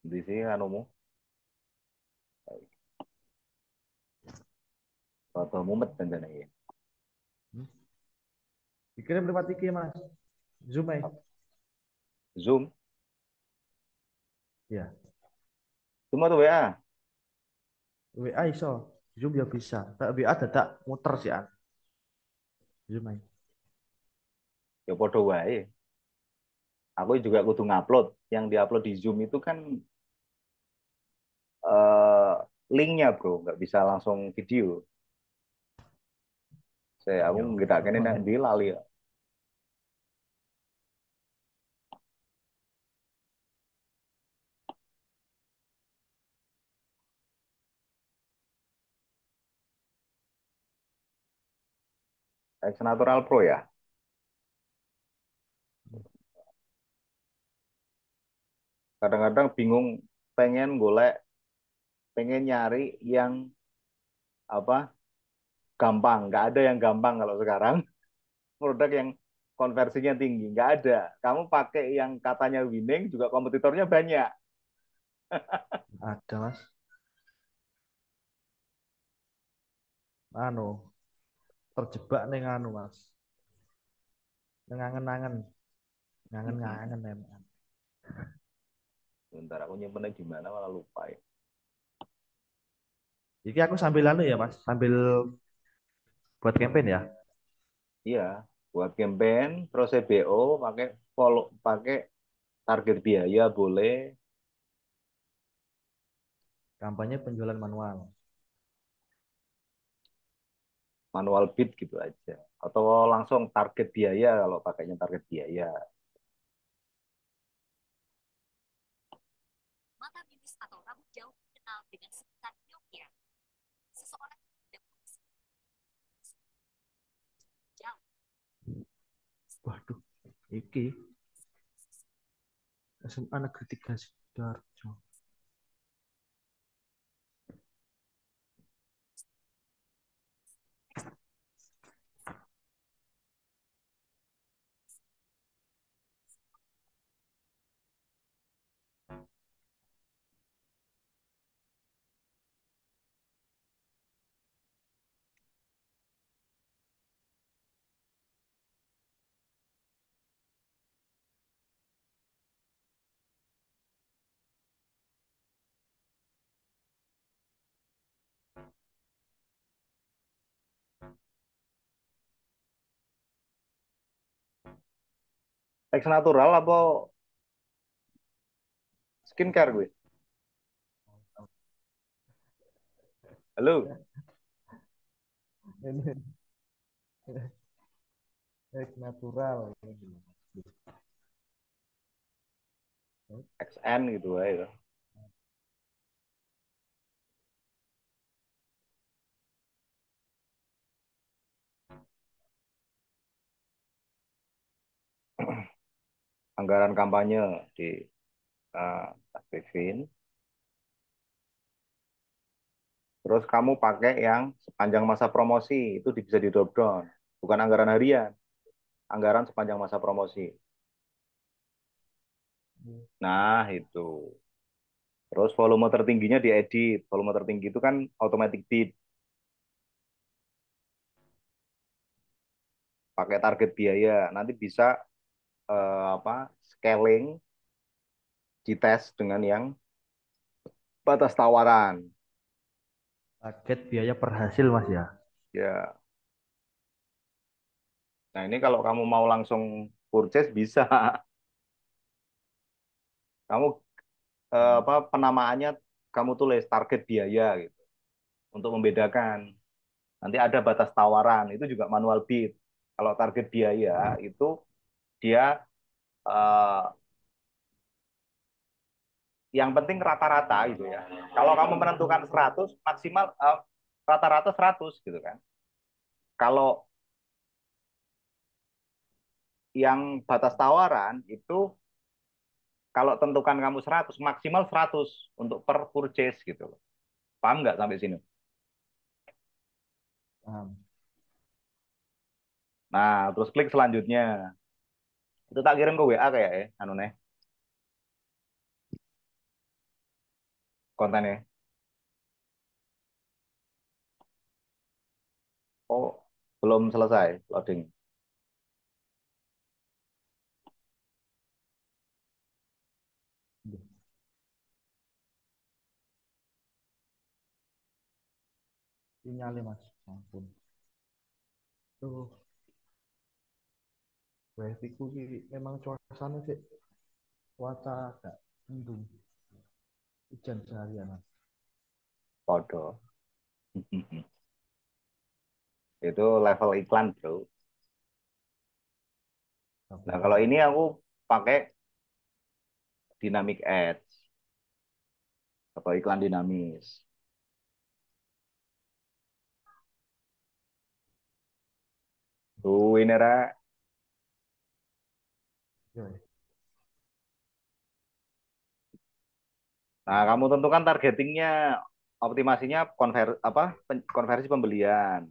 Di sini anumu, foto mumet dan ya. Hmm? Dikirim lewat IG Mas. Zoom ya. Zoom, Ya, Zoom atau WA? WA iso. Zoom ya bisa. Tak WA dadak muter sih an. Zoom aja. Ya podo wae. Aku juga kudu ngupload. Yang diupload di Zoom itu kan eh, linknya bro, nggak bisa langsung video. Aku Ya, nggak kene heeh. nek ndi lali ya. X Natural Pro ya. Kadang-kadang bingung pengen golek, pengen nyari yang apa gampang. Nggak ada yang gampang kalau sekarang. Produk yang konversinya tinggi nggak ada. Kamu pakai yang katanya winning juga kompetitornya banyak. Ada Mas. Anu, terjebak nih anu Mas. Ngangen-ngangen, ngangen-ngangen emang. Bentar aku nyimpennya di mana malah lupa ya. Jadi aku sambil anu ya Mas, sambil buat campaign ya. Iya, buat campaign, terus CBO, pakai follow, pakai target biaya boleh, Kampanye penjualan manual. manual bid gitu aja. Atau langsung target biaya kalau pakainya target biaya. Mata minus atau rambut jauh dikenal dengan sebutan myopia. Seseorang yang tidak memiliki jauh Waduh, iki SMA Negeri 3 Sidoarjo. Teks natural apa skincare gue? Halo, Ini natural. XN gitu ya. Anggaran kampanye di aktifin. Terus kamu pakai yang sepanjang masa promosi, itu bisa di drop down. Bukan anggaran harian, anggaran sepanjang masa promosi. Nah, itu. Terus volume tertingginya diedit. Volume tertinggi itu kan automatic bid. Pakai target biaya. Nanti bisa apa scaling, dites dengan yang batas tawaran. Target biaya per hasil Mas ya. Ya, nah ini kalau kamu mau langsung purchase bisa. Kamu apa penamaannya kamu tulis target biaya gitu untuk membedakan. Nanti ada batas tawaran, itu juga manual bid. Kalau target biaya itu dia eh, yang penting rata-rata gitu ya. Kalau kamu menentukan 100 maksimal rata-rata 100 gitu kan. Kalau yang batas tawaran itu kalau tentukan kamu 100 maksimal 100 untuk per purchase gitu loh. Paham nggak sampai sini? Paham. Nah, terus klik selanjutnya. Itu tak kirim ke WA kayak ya, anu nih, kontennya. Oh, belum selesai loading. Sinyalnya Mas. Ampun. Tuh, wifi ku ki memang cuacanya sih cuaca agak mendung. Hujan seharian Mas. Podo. Itu level iklan, bro. Nah, kalau ini aku pakai dynamic ads atau iklan dinamis. Tuh, ini Ra. Ya, ya. Nah, kamu tentukan targetingnya, optimasinya konversi pembelian.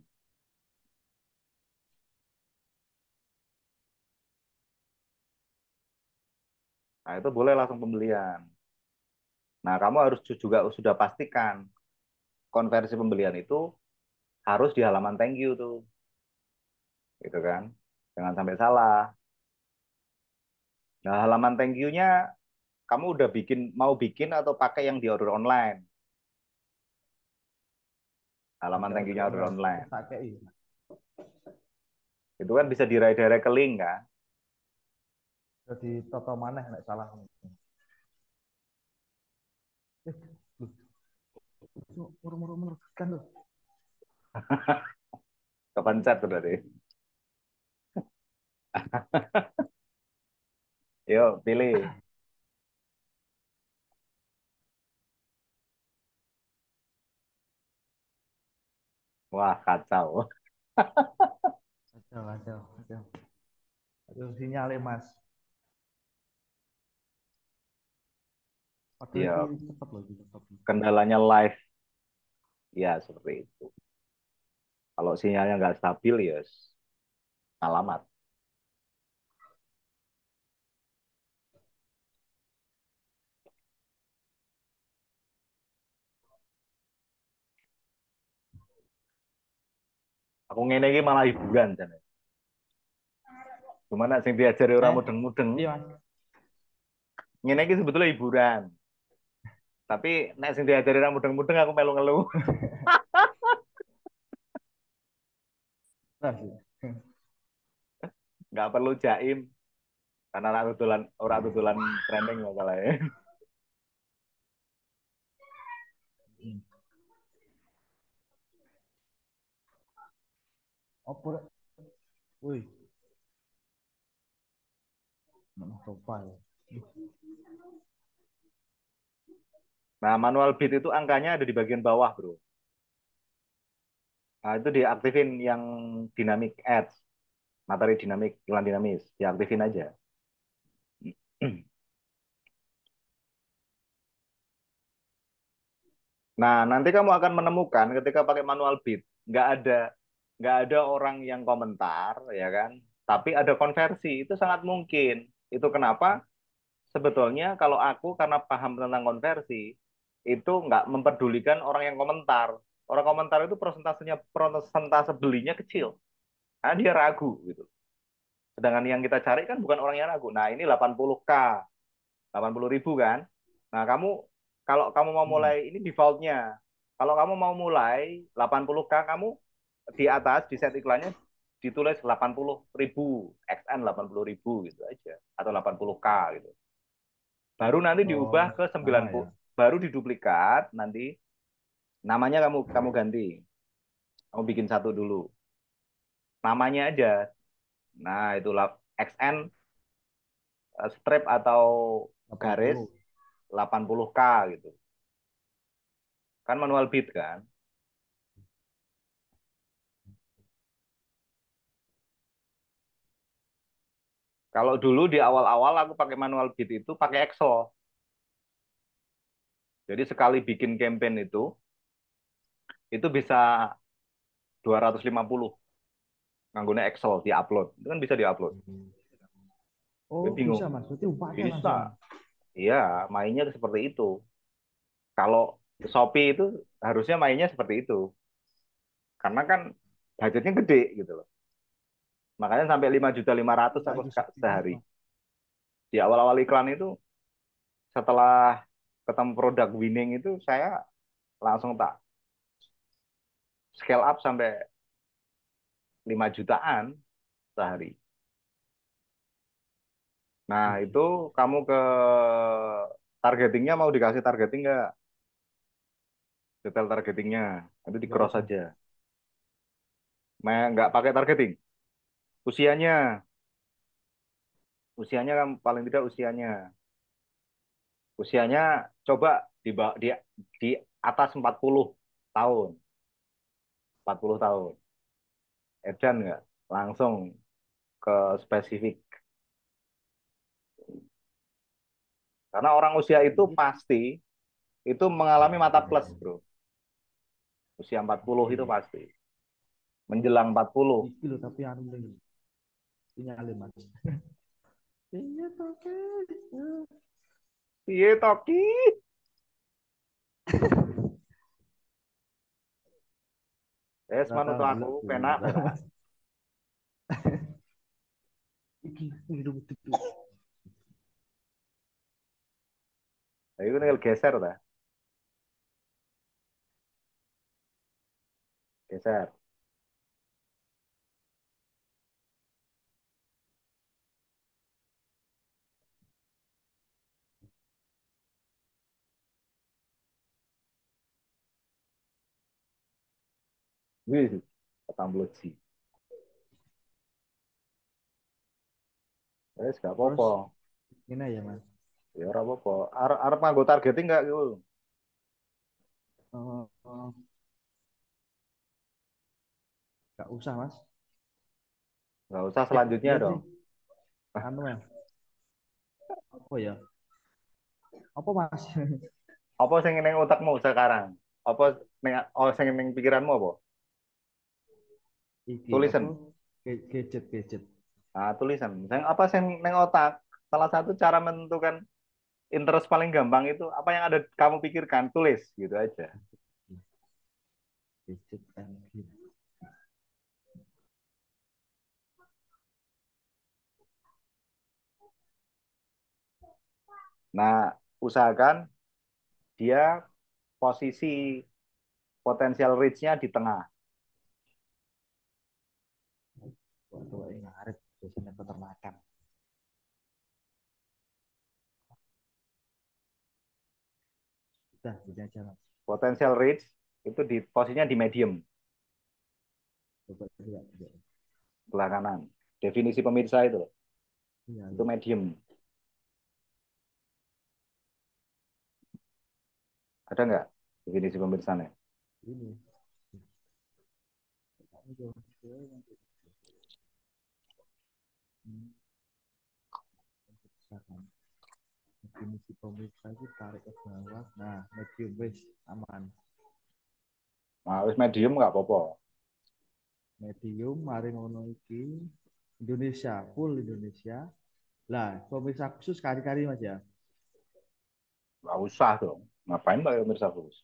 Nah, itu boleh langsung pembelian. Nah, kamu harus juga sudah pastikan konversi pembelian itu harus di halaman thank you tuh, gitu kan? Jangan sampai salah. Nah, halaman thank you-nya kamu udah mau bikin atau pakai yang di order online? Halaman thank Udah you-nya order online. online. Pakai. Itu kan bisa direct ke link kan? Jadi toto maneh nek salah. Eh, loh, murmur meneruskan loh. Kepencet tuh berarti. Yuk, pilih. Wah, kacau. Kacau. Aduh, sinyalnya Mas. Padahal Ya, ini cepat loh, cepat. kendalanya live. Ya, seperti itu. Kalau sinyalnya nggak stabil, ya alamat. Aku ngene iki malah hiburan jane. Gimana sing diajari orang mudeng-mudeng? Iya Mas. Ngene iki sebetulnya hiburan. Tapi nek sing diajari orang mudeng-mudeng aku melu ngeluh. Nah, sih. Nggak perlu jaim. Karena orang tutulan trending masalahnya. Hmm. Apa? Wih, mana profile? Nah, manual beat itu angkanya ada di bagian bawah, bro. Nah, itu diaktifin yang dynamic ads, materi dinamik, iklan dinamis, diaktifin aja. Nah, nanti kamu akan menemukan ketika pakai manual beat, nggak ada orang yang komentar, ya kan? Tapi ada konversi, itu sangat mungkin. Itu kenapa? Sebetulnya kalau aku karena paham tentang konversi, itu nggak memperdulikan orang yang komentar. Orang komentar itu persentase belinya kecil. Nah, dia ragu gitu. Sedangkan yang kita cari kan bukan orang yang ragu. Nah, ini 80K, 80.000 kan. Nah, kalau kamu mau Hmm. mulai ini defaultnya. Kalau kamu mau mulai 80K, kamu di atas di set iklannya ditulis 80.000 XN 80.000 gitu aja atau 80K gitu. Baru nanti diubah Oh, ke sama 90, ya. baru diduplikat nanti namanya kamu kamu ganti. Kamu bikin satu dulu. Namanya aja. Nah, itulah XN strip atau garis 80. 80K gitu. Kan manual beat kan. Kalau dulu di awal-awal aku pakai manual beat itu pakai Excel. Jadi sekali bikin campaign itu bisa 250 nganggone Excel di-upload. Itu kan bisa di-upload. Gue Oh, bisa bingung. Mas. Berarti upahnya Bisa. langsung. Iya, mainnya seperti itu. Kalau Shopee itu harusnya mainnya seperti itu. Karena kan budgetnya gede gitu loh. Makanya sampai 5.500.000 Enggak aku di Shopee sehari. berapa? Di awal-awal iklan itu setelah ketemu produk winning itu saya langsung tak scale up sampai 5 jutaan sehari. Nah, itu kamu ke targetingnya mau dikasih targeting nggak? Detail targetingnya. Itu di Enggak cross usah. aja. Nggak pakai targeting. Usianya. Usianya kan paling tidak usianya. Usianya coba di atas 40 tahun. 40 tahun. Edan nggak? Langsung ke spesifik. Karena orang usia itu Dikit. pasti itu mengalami mata plus, bro. Usia 40 itu Oke. pasti. Menjelang 40. Iki loh tapi anu lagi. Sinyalin Mas. Iya, oke. Iya, Toki. Rata Manut aku, ngelek penak, gitu. penak. Iki hidup itu. Nah, itu tinggal geser, dah. Geser. Wih, ketamblut sih. Wes, gak Terus apa-apa. ini ya Mas. Ya, ora apa-apa. Arep nganggo targeting nggak, gitu? Oh, nggak usah Mas. Nggak usah selanjutnya Iya dong. sih. Anu ya. Apa ya? Apa Mas? Apa sing ning otakmu sekarang? Apa sing ning pikiranmu apa? Iki apa? Tulisan. Gadget. Nah, tulisan. Apa sing ning otak? Salah satu cara menentukan interest paling gampang itu apa yang ada kamu pikirkan, tulis gitu aja. Gadget and gift. Nah, usahakan dia posisi potensial reach-nya di tengah. Waduh, ini ngarit biasanya peternakan. Udah, gini aja Mas. Potential reach itu di posisinya di medium, Coba lihat, lihat. sebelah kanan. Definisi pemirsa Iya, itu iya. medium. Ada nggak definisi pemirsanya? Ini. Definisi pemirsa itu tarik ke bawah. Nah, medium wis aman. Nah, wis medium nggak apa-apa. Medium mari ngono iki Indonesia, full Indonesia. Lah, pemirsa khusus kari-kari Mas ya. Nggak usah dong. Ngapain pakai pemirsa khusus?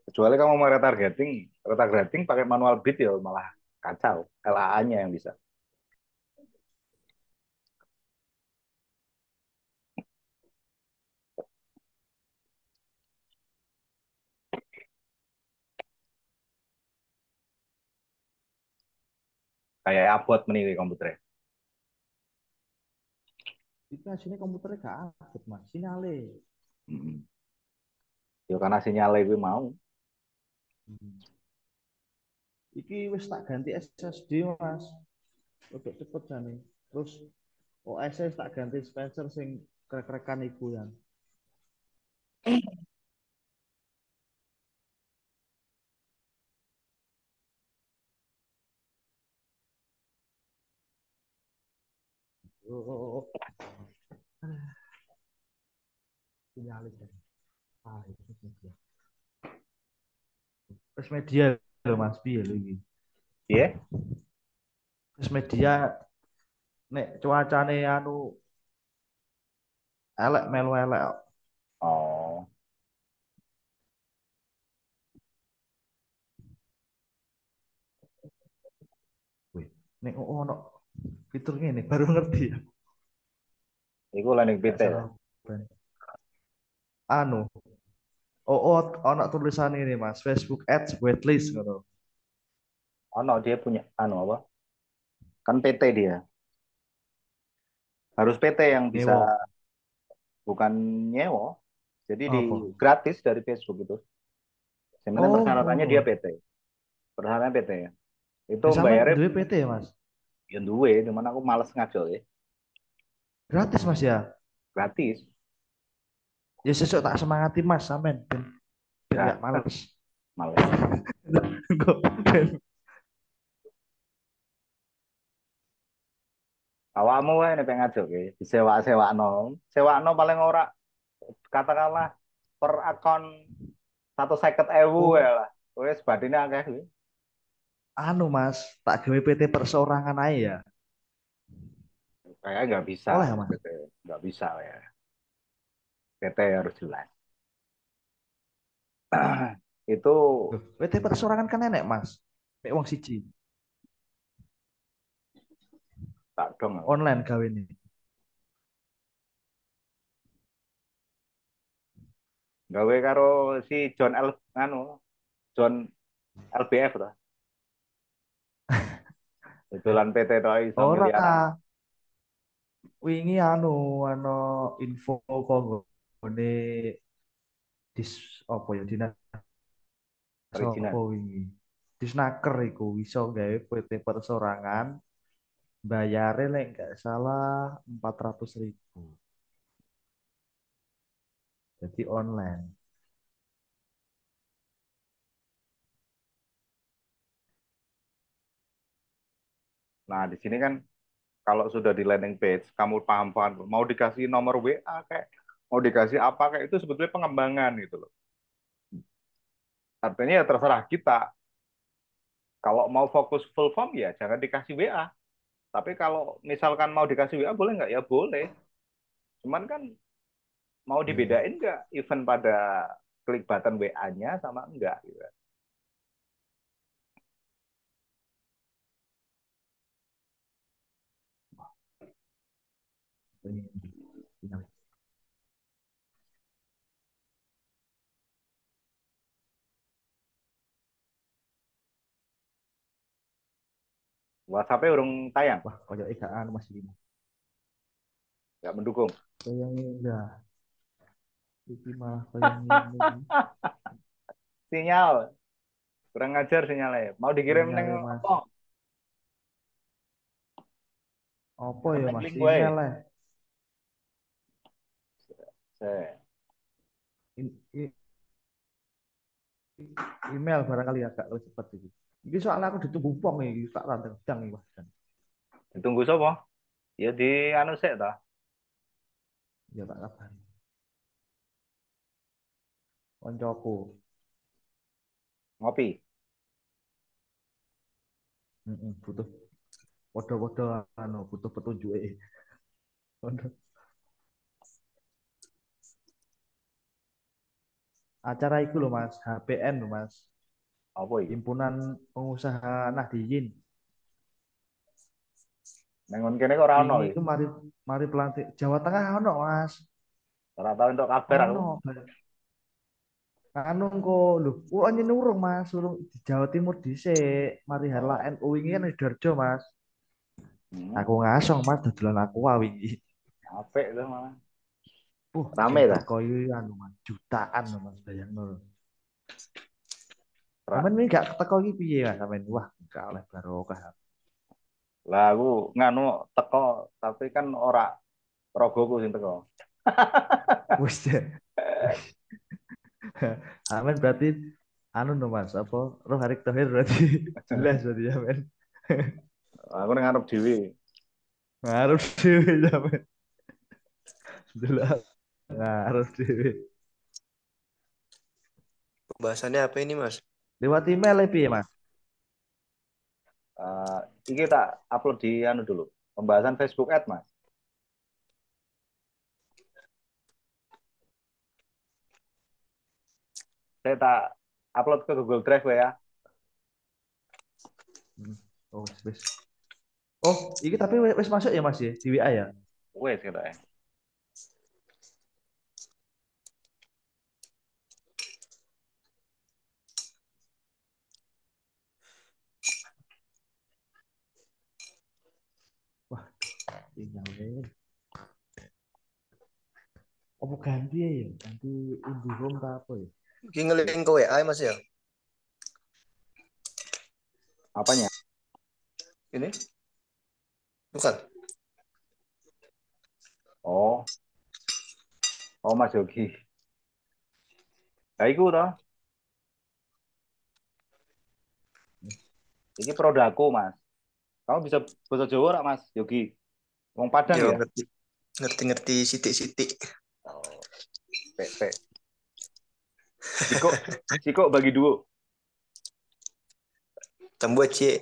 Kecuali kamu mau retargeting pakai manual bid ya malah kacau. LAA-nya yang bisa. Kayak abot menilai komputer. Itu aslinya komputernya gak aktif Mas, sinyale. Hmm. Ya karena sinyal itu mau. Hmm. Iki wis tak ganti SSD Mas. Untuk cepet jane. Terus OS tak ganti Spencer sing krek-krekan iku yang. Oh, oh, oh. Sinyale kan. Ah, itu media. Terus media lho Mas, piye lho iki? Iya? Terus media nek cuacane anu elek melu elek. Oh. Wih, nek ono fitur ngene baru ngerti ya. Itu landing Gak PT ya. salah. Anu, oh, oh ono tulisan ini Mas, Facebook Ads waitlist ngono. Oh no, dia punya anu apa? Kan PT dia. Harus PT yang bisa Nyewo. bukan nyewo. Jadi di Apa? gratis dari Facebook itu. Sebenarnya Oh, persyaratannya dia ngono. PT. Persyaratannya PT ya. Itu Ya sampean bayarnya duwe PT ya, Mas? ya duwe, cuman aku males ngajol ya. Gratis, Mas ya? Gratis. Ya sesuk tak semangati Mas sampean ben Nah, gak males. males. Kok ben Awakmu wae nek pengen ngajol ya. Disewa-sewakno. Sewakno paling ora katakanlah per akun 150.000 ya oh lah. Wes badine akeh kuwi. anu Mas, tak gawe PT perseorangan aja ya. Kayak nggak bisa Oleh ya, Mas. PT. Nggak bisa ya. PT harus jelas. Itu Loh, PT perseorangan kan enek, Mas. Mek wong siji tak dong aku. online gawe ini. Gawe karo si John L anu, John LBF lah. Dolan PT to iso Ora miliaran. wingi anu info kok ngene dis apa ya dinas apa Perizinan. wingi. Disnaker iku iso gawe PT perseorangan bayarnya lek nggak salah 400.000 jadi online. Nah, di sini kan kalau sudah di landing page, kamu paham-paham, mau dikasih nomor WA kayak, mau dikasih apa kayak itu sebetulnya pengembangan gitu loh. Artinya ya terserah kita. Kalau mau fokus full form ya jangan dikasih WA. Tapi kalau misalkan mau dikasih WA boleh nggak? Ya boleh. Cuman kan mau Ya. dibedain nggak event pada klik button WA-nya sama enggak gitu. WhatsApp-nya urung tayang, Wah, koyo gak anu Mas ini. nggak mendukung. Kayaknya enggak. Iki malah kayak ngene iki. Sinyal, kurang ngajar sinyalnya. Mau dikirim neng Sinyale Mas. apa? Apa ya Neng Mas? link wae. Email lah. Se- I- email barangkali agak lebih cepat iki. Iki soalnya aku ditunggu pong iki tak ranteng iki Mas. Ditunggu sapa? Ya di anu sik ta. Ya tak kabar. Koncoku. Ngopi. Butuh podo-podo anu butuh petunjuk acara itu loh Mas, HPN loh Mas, Apa iki? Himpunan Pengusaha Nahdiyin. Neng ngono kene kok ora ono Wingi iki. itu mari mari pelantik Jawa Tengah ono Mas, Ora tau entuk kabar aku. ono. Anu kok lho, ini urung Mas, urung di Jawa Timur dhisik. Mari Harla Oh. NU wingi kan di Sidoarjo Mas. Hmm. Aku ngasong Mas dodolan aku wingi. Apik itu malah. Sing Rame ta? teko iki anu Mas, jutaan loh Mas bayangno. Ra- Sampeyan ini gak teko iki piye Mas sampeyan? Wah, gak oleh barokah. Lah aku nganu teko tapi kan ora rogoku sing teko. Wis deh. Amin berarti anu no Mas, apa Roh Harik Thohir berarti jelas berarti ya men. Aku ning ngarep dhewe. Ngarep dhewe ya men. Jelas ngarep dhewe. Pembahasannya apa ini, Mas? Lewat email ya piye Mas? Eh, iki tak upload di anu dulu. Pembahasan Facebook Ad, Mas. Saya tak upload ke Google Drive ya. Hmm. Oh, wis. Oh, iki tapi wis masuk ya Mas ya di WA ya? Wes gitu ya. Wah, tinggalnya. Apa ganti ya? Ganti IndiHome ta apa ya? Ini ngelink ke WA, Mas ya? Apanya? Ini? Bukan. Oh, oh Mas Yogi. Nah, iku toh. Ini produkku, Mas. Kamu bisa bahasa Jawa ora, Mas Yogi? Wong Padang Ya, ya? ngerti. Ngerti-ngerti sitik-sitik. Oh, pek. Siko, siko bagi dua. Tambuat C.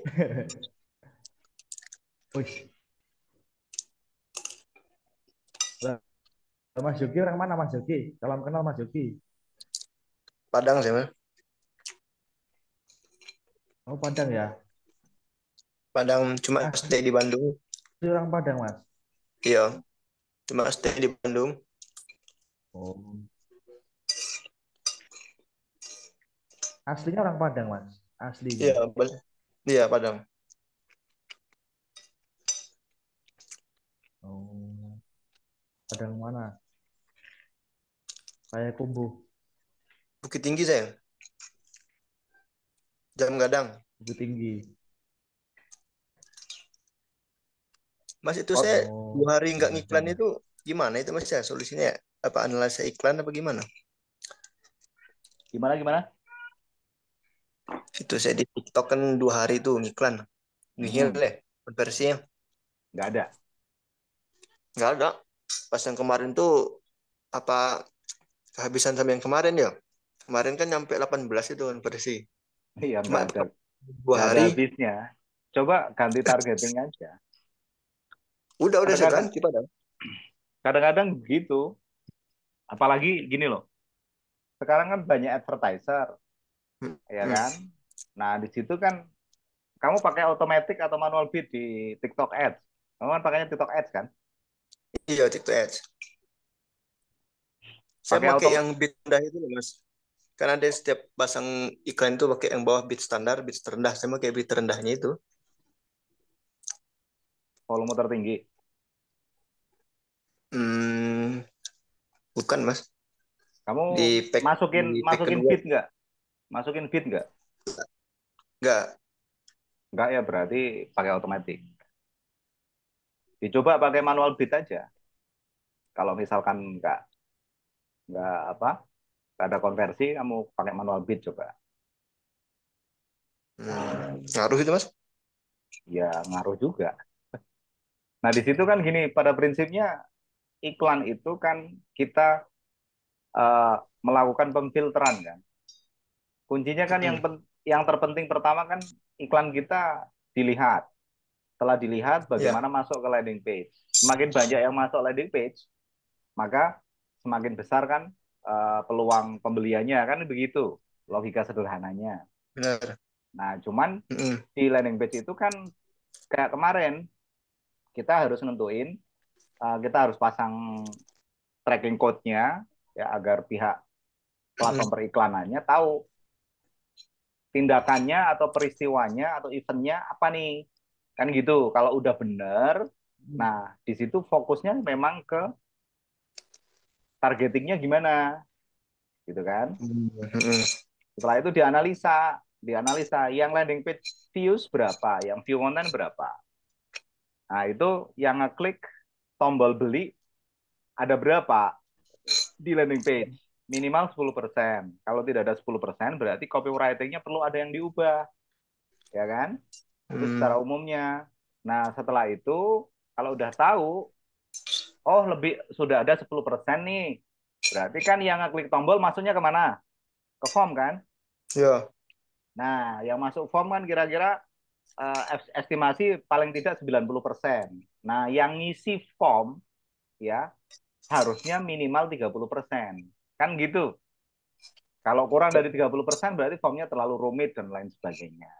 Wih, Mas Yogi orang mana Mas Yogi? Salam kenal Mas Yogi. Padang sih, Mas. Oh, Padang ya? Padang cuma Asli stay di Bandung. orang Padang Mas. Iya, cuma stay di Bandung. Oh. Aslinya orang Padang, Mas. Aslinya. Iya, iya Padang. Oh. Padang mana? Kayak Kumbu. Bukit Tinggi saya. Jam Gadang. Bukit Tinggi. Mas itu Oh, saya Oh. 2 hari nggak ngiklan Jangan. itu gimana itu Mas ya solusinya? Apa analisa iklan apa gimana? gimana? Itu saya di TikTok kan 2 hari itu ngiklan. Nihil Hmm, deh konversinya. nggak ada. Nggak ada. Pas yang kemarin tuh apa kehabisan sama yang kemarin ya? Kemarin kan nyampe 18 itu konversi. Iya, Cuma dua nggak ada hari habisnya. Coba ganti targeting aja. udah saya Kadang-kadang, ganti padahal. kadang-kadang begitu. Apalagi gini loh. Sekarang kan banyak advertiser, Hmm. ya kan? Nah, di situ kan kamu pakai automatic atau manual bid di TikTok Ads. Kamu kan pakainya TikTok Ads kan? Iya TikTok Ads. Saya Pakai pakai auto yang bid rendah itu loh Mas. Karena ada setiap pasang iklan itu pakai yang bawah bid standar, bid terendah. Saya pakai bid terendahnya itu. volume tertinggi. Hmm, bukan Mas. Kamu Di pack masukin di pack masukin kedua bid nggak? Masukin bid nggak? enggak. Nggak ya, berarti pakai otomatis. Dicoba pakai manual bid aja. Kalau misalkan nggak apa, nggak ada konversi, kamu pakai manual bid coba. Ngaruh itu Mas. Ya ngaruh juga. Nah di situ kan gini, pada prinsipnya iklan itu kan kita eh, melakukan pemfilteran kan. Kuncinya kan Mm-mm. yang terpenting pertama kan iklan kita dilihat. Setelah dilihat, Ya, bagaimana masuk ke landing page. Semakin banyak yang masuk landing page, maka semakin besar kan peluang pembeliannya kan begitu logika sederhananya. benar. Nah, cuman Mm-mm. di landing page itu kan kayak kemarin kita harus nentuin, kita harus pasang tracking code-nya ya agar pihak platform Mm-mm. periklanannya tahu tindakannya atau peristiwanya atau eventnya apa nih, kan gitu. Kalau udah bener, nah di situ fokusnya memang ke targetingnya gimana, gitu kan. Mm-mm. Setelah itu dianalisa yang landing page views berapa, yang view konten berapa. Nah itu yang ngeklik tombol beli ada berapa di landing page. Minimal 10%. Kalau tidak ada 10%, berarti copywriting-nya perlu ada yang diubah, ya kan? Itu secara Mm. umumnya. Nah, setelah itu kalau udah tahu, oh lebih sudah ada 10% nih. Berarti kan yang ngeklik tombol masuknya kemana? Ke form kan? Ya. Nah, yang masuk form kan kira-kira estimasi paling tidak 90%. Nah, yang ngisi form ya harusnya minimal 30%. Kan gitu. Kalau kurang dari 30% berarti formnya terlalu rumit dan lain sebagainya.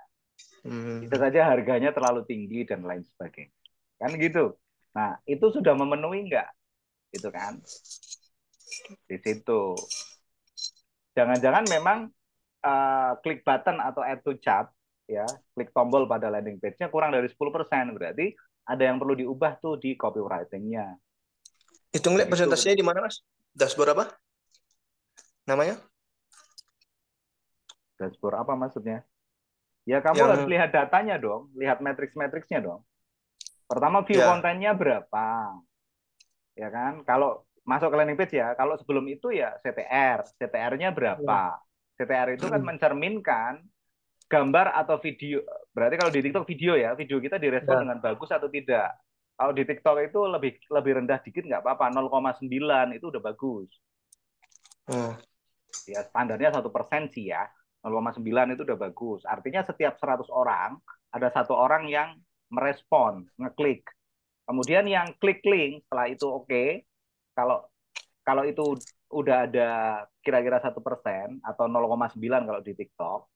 Bisa Mm. saja harganya terlalu tinggi dan lain sebagainya. Kan gitu. Nah, itu sudah memenuhi nggak? Itu kan di situ. Jangan-jangan memang klik button atau add to chat ya, klik tombol pada landing page-nya kurang dari 10%, berarti ada yang perlu diubah tuh di copywriting-nya. Itu ngeliat Begitu. presentasinya di mana Mas? Dashboard apa namanya? Dashboard apa maksudnya? Ya kamu harus Yang lihat datanya dong, lihat matriks-matriksnya dong. Pertama view ya. kontennya berapa, ya kan? Kalau masuk ke landing page ya, kalau sebelum itu ya CTR, CTR-nya Ya. berapa? CTR itu kan Mm. mencerminkan gambar atau video. Berarti kalau di TikTok video ya, video kita direspon Ya. dengan bagus atau tidak. Kalau di TikTok itu lebih lebih rendah dikit nggak apa-apa, 0,9 itu udah bagus. Oh. Ya standarnya 1% sih ya, 0,9 itu udah bagus. Artinya setiap 100 orang ada satu orang yang merespon, ngeklik. Kemudian yang klik link setelah itu oke. Kalau kalau itu udah ada kira-kira 1% atau 0,9 kalau di TikTok,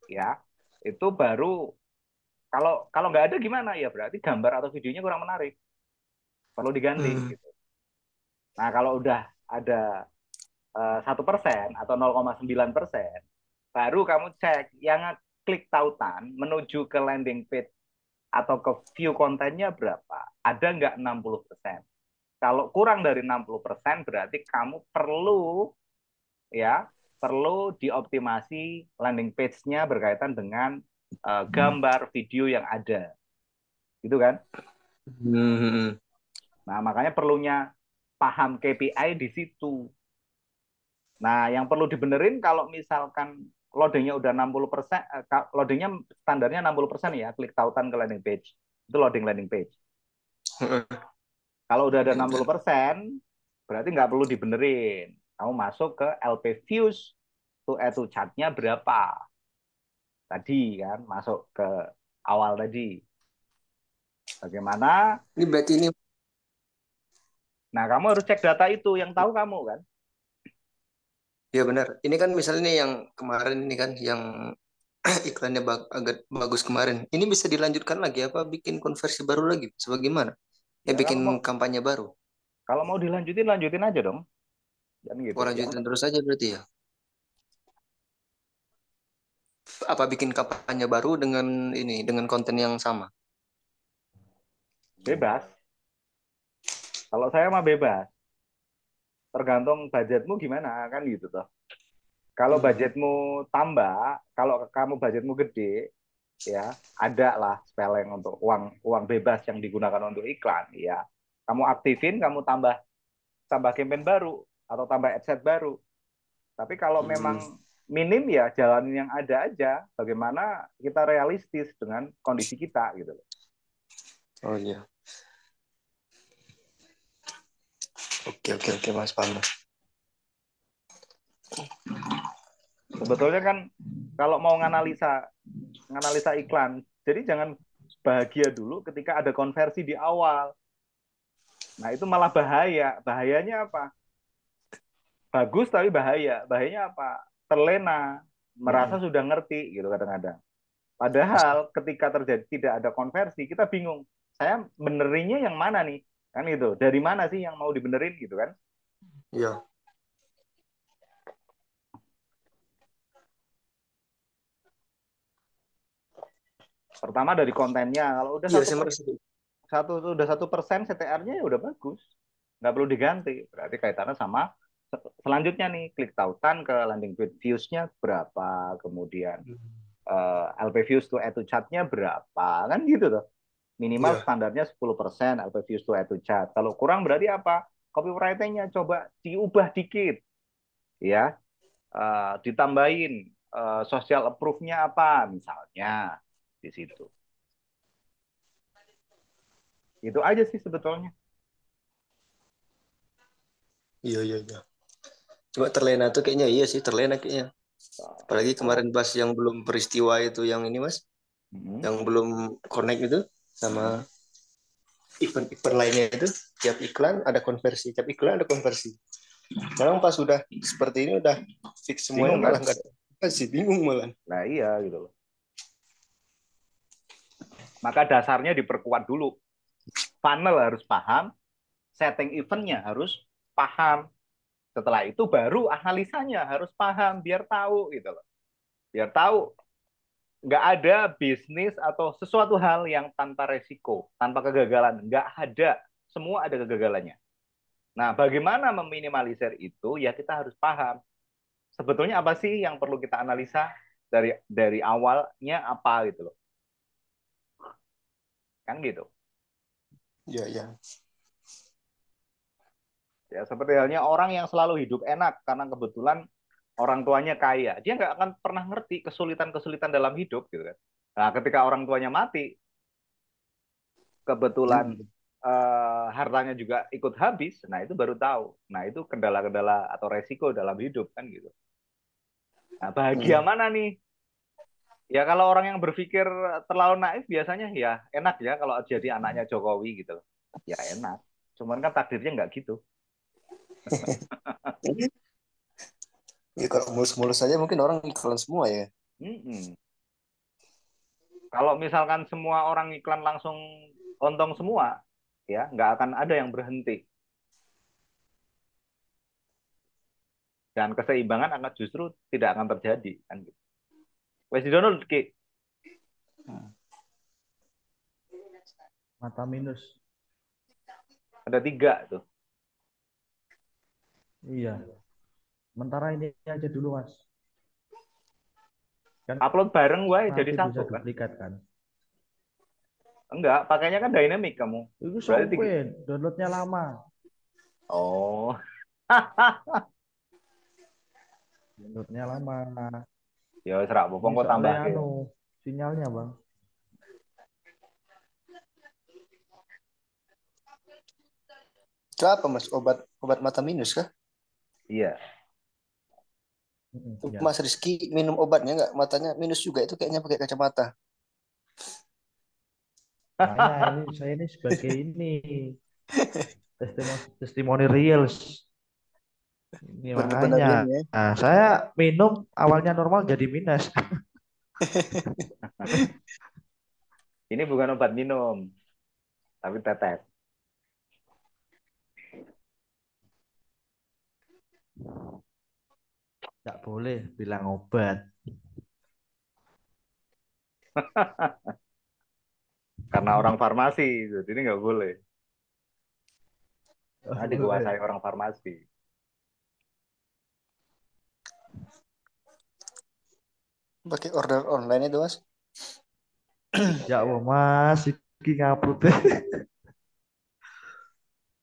ya itu baru. Kalau kalau nggak ada gimana ya berarti gambar atau videonya kurang menarik, perlu diganti Mm. gitu. Nah kalau udah ada 1% atau 0,9%, baru kamu cek yang klik tautan menuju ke landing page atau ke view kontennya berapa, ada nggak 60%. Kalau kurang dari 60% berarti kamu perlu ya perlu dioptimasi landing page-nya berkaitan dengan gambar video yang ada, gitu kan? Mm. Nah, makanya perlunya paham KPI di situ. Nah, yang perlu dibenerin kalau misalkan loadingnya udah 60%, loadingnya standarnya 60% ya, klik tautan ke landing page. Itu loading landing page. Kalau udah ada 60%, berarti nggak perlu dibenerin. Kamu masuk ke LP views, tuh itu chartnya berapa. Tadi kan, masuk ke awal tadi. Bagaimana? Ini berarti ini Nah, kamu harus cek data itu, yang tahu kamu kan. ya benar. Ini kan misalnya nih yang kemarin ini kan yang iklannya agak bagus kemarin. Ini bisa dilanjutkan lagi apa bikin konversi baru lagi? Sebagaimana? Ya Ya bikin kampanye baru. kalau mau dilanjutin, lanjutin aja dong. Dan gitu. Oh, lanjutin terus aja berarti ya. Apa bikin kampanye baru dengan ini dengan konten yang sama? Bebas. Kalau saya mah bebas. tergantung budgetmu gimana kan gitu toh. Kalau budgetmu tambah, kalau kamu budgetmu gede, ya ada lah spelling untuk uang uang bebas yang digunakan untuk iklan, ya. Kamu aktifin, kamu tambah tambah campaign baru atau tambah adset baru. Tapi kalau Hmm. memang minim ya jalanin yang ada aja. Bagaimana kita realistis dengan kondisi kita gitu loh. Oh iya. Oke Mas, paham Mas. Sebetulnya kan kalau mau nganalisa iklan, jadi jangan bahagia dulu ketika ada konversi di awal. Nah, itu malah bahaya. Bahayanya apa? Bagus tapi bahaya. Bahayanya apa? Terlena, merasa sudah ngerti gitu kadang-kadang. Padahal ketika terjadi tidak ada konversi, kita bingung. Saya benerinnya yang mana nih? Kan gitu. Dari mana sih yang mau dibenerin gitu kan? Iya. Pertama dari kontennya. Kalau udah Iya, saya merasa gitu. udah 1% CTR-nya ya udah bagus. Nggak perlu diganti. Berarti kaitannya sama selanjutnya nih, klik tautan ke landing page views-nya berapa, kemudian LP views to add to chat-nya berapa, kan gitu tuh. Minimal Iya. standarnya 10% LP views to add to chat. Kalau kurang berarti apa? Copywriting-nya coba diubah dikit, ya. Ditambahin social approve-nya apa, misalnya di situ. Itu aja sih sebetulnya. Iya. Cuma terlena tuh kayaknya iya sih, terlena kayaknya. Apalagi Kalau kemarin pas yang belum peristiwa itu yang ini Mas, mm, yang belum connect itu mm. sama event-event lainnya itu, tiap iklan ada konversi, tiap iklan ada konversi. Sekarang pas sudah seperti ini udah fix semuanya Bingung malah kan? nggak ada konversi, bingung malah. Nah iya gitu loh. Maka dasarnya diperkuat dulu. Funnel harus paham, setting eventnya harus paham. Setelah itu baru analisanya harus paham biar tahu gitu loh. Biar tahu nggak ada bisnis atau sesuatu hal yang tanpa resiko, tanpa kegagalan. Nggak ada. Semua ada kegagalannya. Nah, bagaimana meminimalisir itu? Ya kita harus paham. Sebetulnya apa sih yang perlu kita analisa dari awalnya apa gitu loh. Kan gitu. Iya. Ya, seperti halnya orang yang selalu hidup enak karena kebetulan orang tuanya kaya. Dia nggak akan pernah ngerti kesulitan-kesulitan dalam hidup gitu kan. Nah, ketika orang tuanya mati, kebetulan Hmm. hartanya juga ikut habis, nah itu baru tahu. Nah, itu kendala-kendala atau resiko dalam hidup kan gitu. Nah, bahagia Hmm. mana nih? Ya kalau orang yang berpikir terlalu naif biasanya ya enak ya kalau jadi anaknya Jokowi gitu. Ya enak. Cuman kan takdirnya nggak gitu. Ya kalau mulus-mulus saja mungkin orang iklan semua ya. Mm-mm. Kalau misalkan semua orang iklan langsung untung semua, ya nggak akan ada yang berhenti. Dan keseimbangan akan justru tidak akan terjadi. Kan gitu. Wes Dono, Ki, Mata minus. ada 3 tuh. Iya. Sementara ini aja dulu, Mas. Kan Upload bareng gue jadi nanti bisa 1 kan? duplikat kan. Enggak, pakainya kan dynamic kamu. Itu Berarti 3. software, downloadnya lama. Oh. Downloadnya lama. Ya serak, Ini bopong kok tambah soalnya ke. sinyalnya, Bang. Itu apa Mas? Obat mata minus kah? Iya. Ya. Mas Rizky minum obatnya nggak? Matanya minus juga itu kayaknya pakai kacamata. Saya ini sebagai ini testimoni reals. Ini Benar-benar makanya. ini ya. Nah, saya minum awalnya normal jadi minus. Ini bukan obat minum, tapi tetes. Nggak boleh bilang obat. Karena orang farmasi, jadi nggak boleh. Nggak Nah, boleh. dikuasai orang farmasi. Pakai order online itu mas. Ya Allah Mas, iki ngupload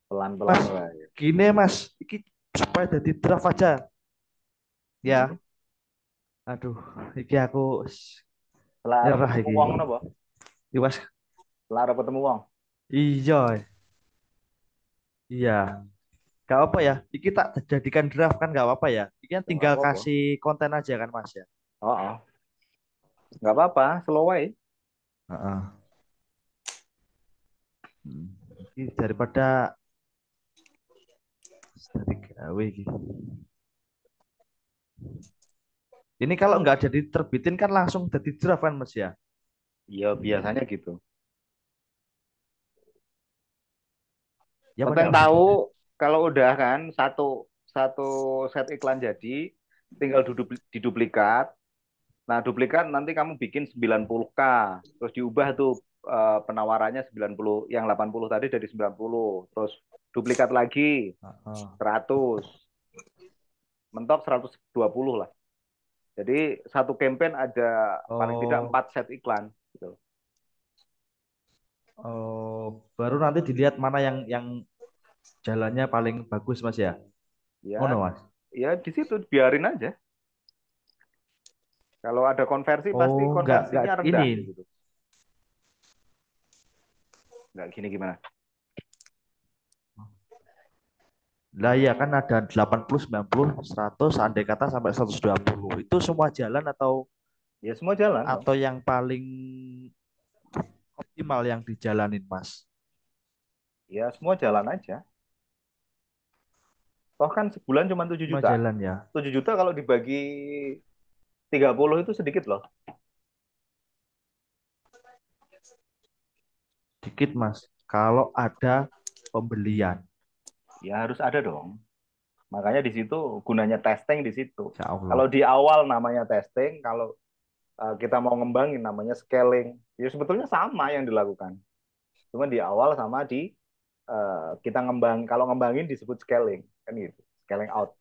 Pelan-pelan Mas, wae. gini Mas, iki supaya jadi draft aja. Hmm. Ya, aduh, iki aku Setelah arep nyerah ketemu iki. wong napa? Iki Mas, Setelah arep ketemu wong. iya, iya. Gak apa ya, iki tak jadikan draft kan gak apa-apa ya. Iki kan Enggak tinggal apa-apa. kasih konten aja kan Mas ya. Oh, oh. Enggak apa-apa, slow wae. Heeh. Hmm. Iki daripada dari gawe iki. Ini kalau nggak jadi terbitin kan langsung jadi draft kan Mas ya. Iya, biasanya gitu. Ya Penting banyak. tahu kalau udah kan satu satu set iklan jadi, tinggal diduplikat. Nah, duplikat nanti kamu bikin 90K, terus diubah tuh penawarannya 90, yang 80 tadi jadi 90, terus duplikat lagi Heeh. 100, mentok 120 lah. Jadi satu campaign ada paling tidak Oh, 4 set iklan gitu. oh, baru nanti dilihat mana yang jalannya paling bagus Mas ya. Oh no Ya, Mas. ya di situ biarin aja. Kalau ada konversi pasti Oh, nggak konversinya ini. rendah gitu. Nggak gini gimana? Lah ya kan ada 80, 90, 100, andai kata sampai 120. Itu semua jalan Ya semua jalan dong. atau yang paling optimal yang dijalanin Mas? Ya semua jalan aja. Toh kan sebulan cuma 7 Semua juta. jalan ya. 7 juta kalau dibagi 30 itu sedikit loh. Dikit Mas. Kalau ada pembelian. Ya harus ada dong. Makanya di situ gunanya testing di situ. Ya Kalau Allah. di awal namanya testing, kalau kita mau ngembangin namanya scaling. Ya sebetulnya sama yang dilakukan. Cuma di awal sama di kita kalau ngembangin disebut scaling kan gitu. Scaling out.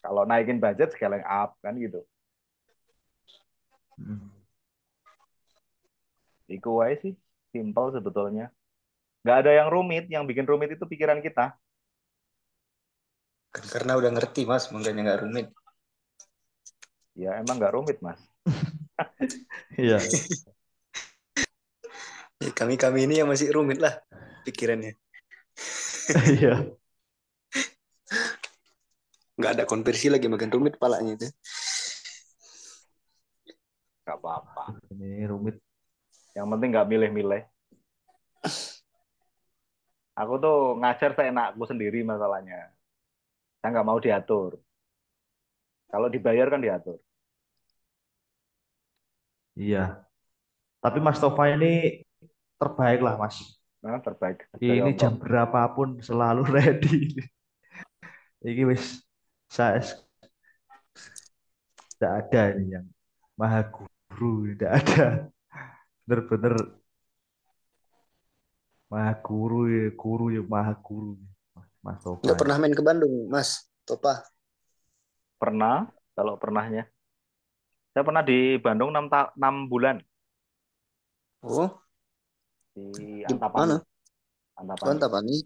Kalau naikin budget scaling up kan gitu. Hmm. Iku wae sih, simple sebetulnya. Nggak ada yang rumit, yang bikin rumit itu pikiran kita. Kan karena udah ngerti mas, makanya nggak rumit. Ya emang nggak rumit, Mas. Iya. Ya, kami ini yang masih rumit lah pikirannya. Iya. Nggak ada konversi lagi makin rumit palanya itu. Nggak apa-apa. Ini rumit. Yang penting nggak milih-milih. Aku tuh ngajar seenakku sendiri masalahnya. Saya nggak mau diatur. Kalau dibayar kan diatur. Iya. Tapi Mas Tova ini terbaik lah Mas. Nah, terbaik dari Ini Allah. jam berapapun selalu ready. Ini wis saya tidak ada ini yang maha guru, tidak ada. Bener-bener maha guru ya maha guru. Mas Tova Nggak ini. pernah main ke Bandung, Mas Topa. Pernah, kalau pernahnya. Saya pernah di Bandung 6 bulan Oh, di di Antapani. mana? Antapani. Mantap, Ani.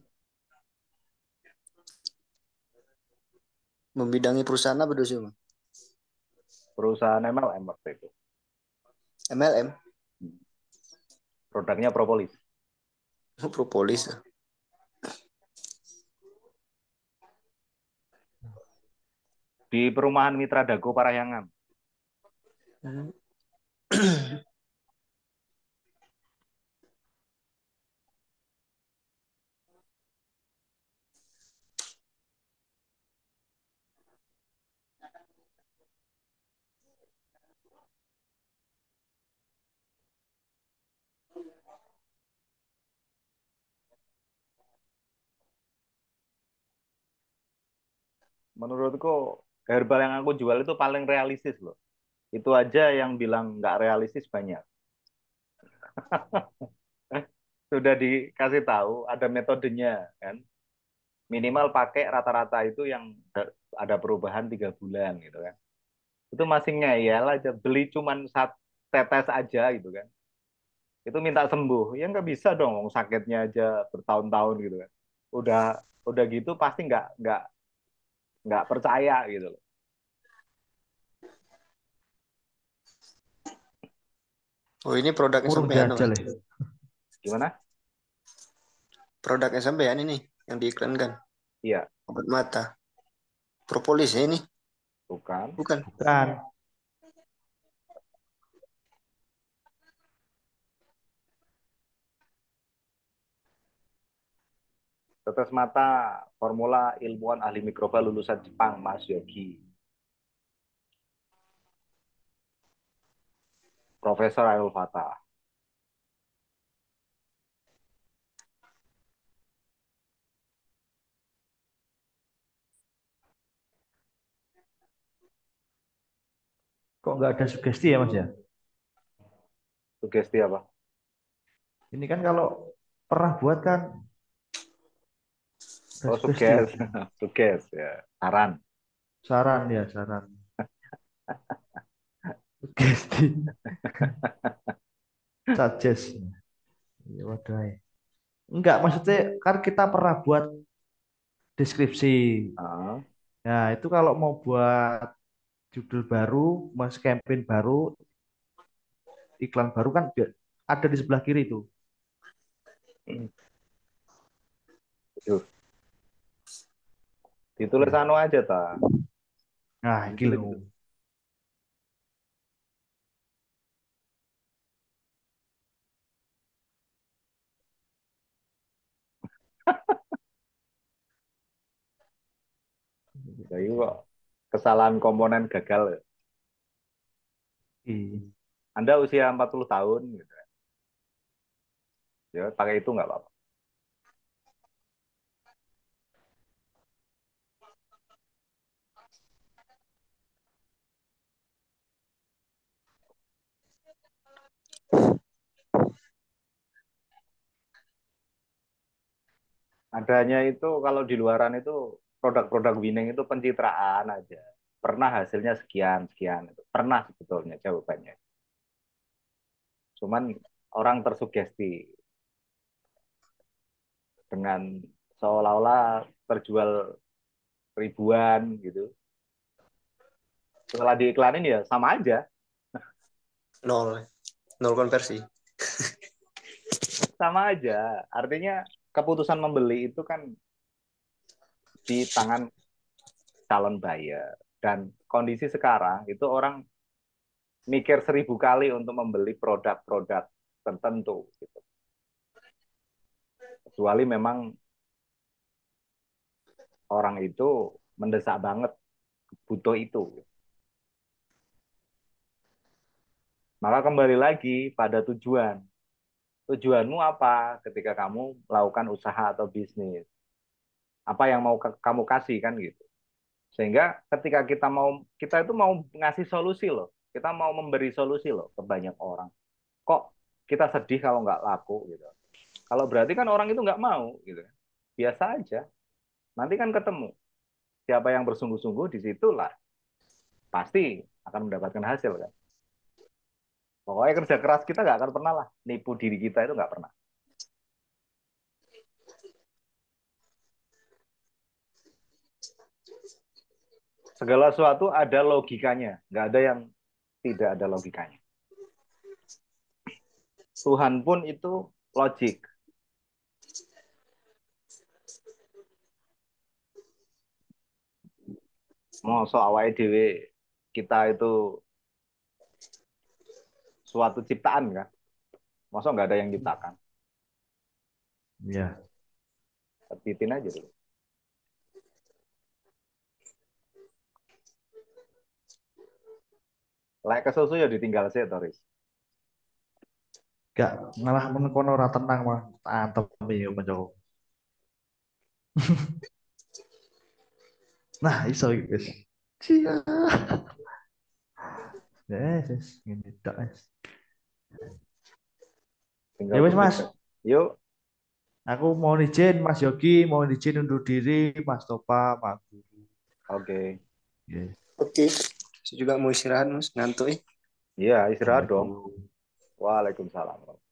Membidangi perusahaan apa dosi, Mas? Perusahaan MLM waktu itu. MLM, Produknya propolis. propolis. Di perumahan Mitra Dago Parahyangan. Hmm. Menurutku herbal yang aku jual itu paling realistis loh. Itu aja yang bilang nggak realistis banyak. Sudah dikasih tahu ada metodenya kan. Minimal pakai rata-rata itu yang ada perubahan 3 bulan gitu kan. itu masih ngeyel aja, beli cuman satu tetes aja gitu kan, itu minta sembuh, ya nggak bisa dong, wong sakitnya aja bertahun-tahun gitu kan, udah udah gitu pasti nggak percaya gitu loh. Oh, ini produknya Urung sampean, jajal Mas. ya. Gimana? Produknya sampean ini yang diiklankan. Iya, Obat mata. Propolis ya ini. bukan. Bukan. Bukan. Tetes mata formula ilmuwan ahli mikroba lulusan Jepang, Mas Yogi. Profesor Ainul Fatah. Kok nggak ada sugesti ya Mas ya? Sugesti apa? Ini kan kalau pernah buat kan ada Oh, sugesti ya. suges. Suges ya. Saran. Saran ya, saran. Sugesti. Suggest. Ya waduh. Enggak, maksudnya kan kita pernah buat deskripsi. Ah, Nah, itu kalau mau buat judul baru, mas campaign baru, iklan baru kan ada di sebelah kiri itu. Yuk, ditulis anu aja ta. Nah, iki lho. Ya, itu kok kesalahan komponen gagal. Ya. Iya. Anda usia 40 tahun gitu. Ya, pakai itu nggak apa-apa. Adanya itu kalau di luaran itu produk-produk winning itu pencitraan aja. Pernah hasilnya sekian sekian itu. Pernah sebetulnya jawabannya. Cuman orang tersugesti dengan seolah-olah terjual ribuan gitu. Setelah diiklanin ya sama aja, Nol. Nol konversi. sama aja. Artinya keputusan membeli itu kan di tangan calon buyer. Dan kondisi sekarang itu orang mikir 1000 kali untuk membeli produk-produk tertentu. Gitu. Kecuali memang orang itu mendesak banget butuh itu. Maka kembali lagi pada tujuan. Tujuanmu apa ketika kamu melakukan usaha atau bisnis? Apa yang mau kamu kasih kan gitu. Sehingga ketika kita itu mau ngasih solusi loh. Kita mau memberi solusi loh ke banyak orang. Kok kita sedih kalau nggak laku gitu. Kalau berarti kan orang itu nggak mau gitu. Biasa aja. Nanti kan ketemu. Siapa yang bersungguh-sungguh di situlah pasti akan mendapatkan hasil kan. Pokoknya kerja keras kita nggak akan pernah lah. Nipu diri kita itu nggak pernah. Segala sesuatu ada logikanya. Nggak ada yang tidak ada logikanya. Tuhan pun itu logik. Mosok awake dhewe kita itu suatu ciptaan kan. Mosok nggak ada yang ciptakan. Ya. Titin aja dulu. Lek kesusu ya ditinggal sih, Toris. Gak malah menekono ora tenang mah. Antem ya menjauh. Nah, iso iki wis. Cia. Yes, ngene tok wis. Tinggal Ya wis tunggu. Mas, Yuk, aku mau izin Mas Yogi, mau izin undur diri Mas Topa, Mas Guru. oke. Yes. Oke. Saya juga mau istirahat, Mas. Ngantuk. Iya, istirahat dong. Assalamualaikum. Waalaikumsalam.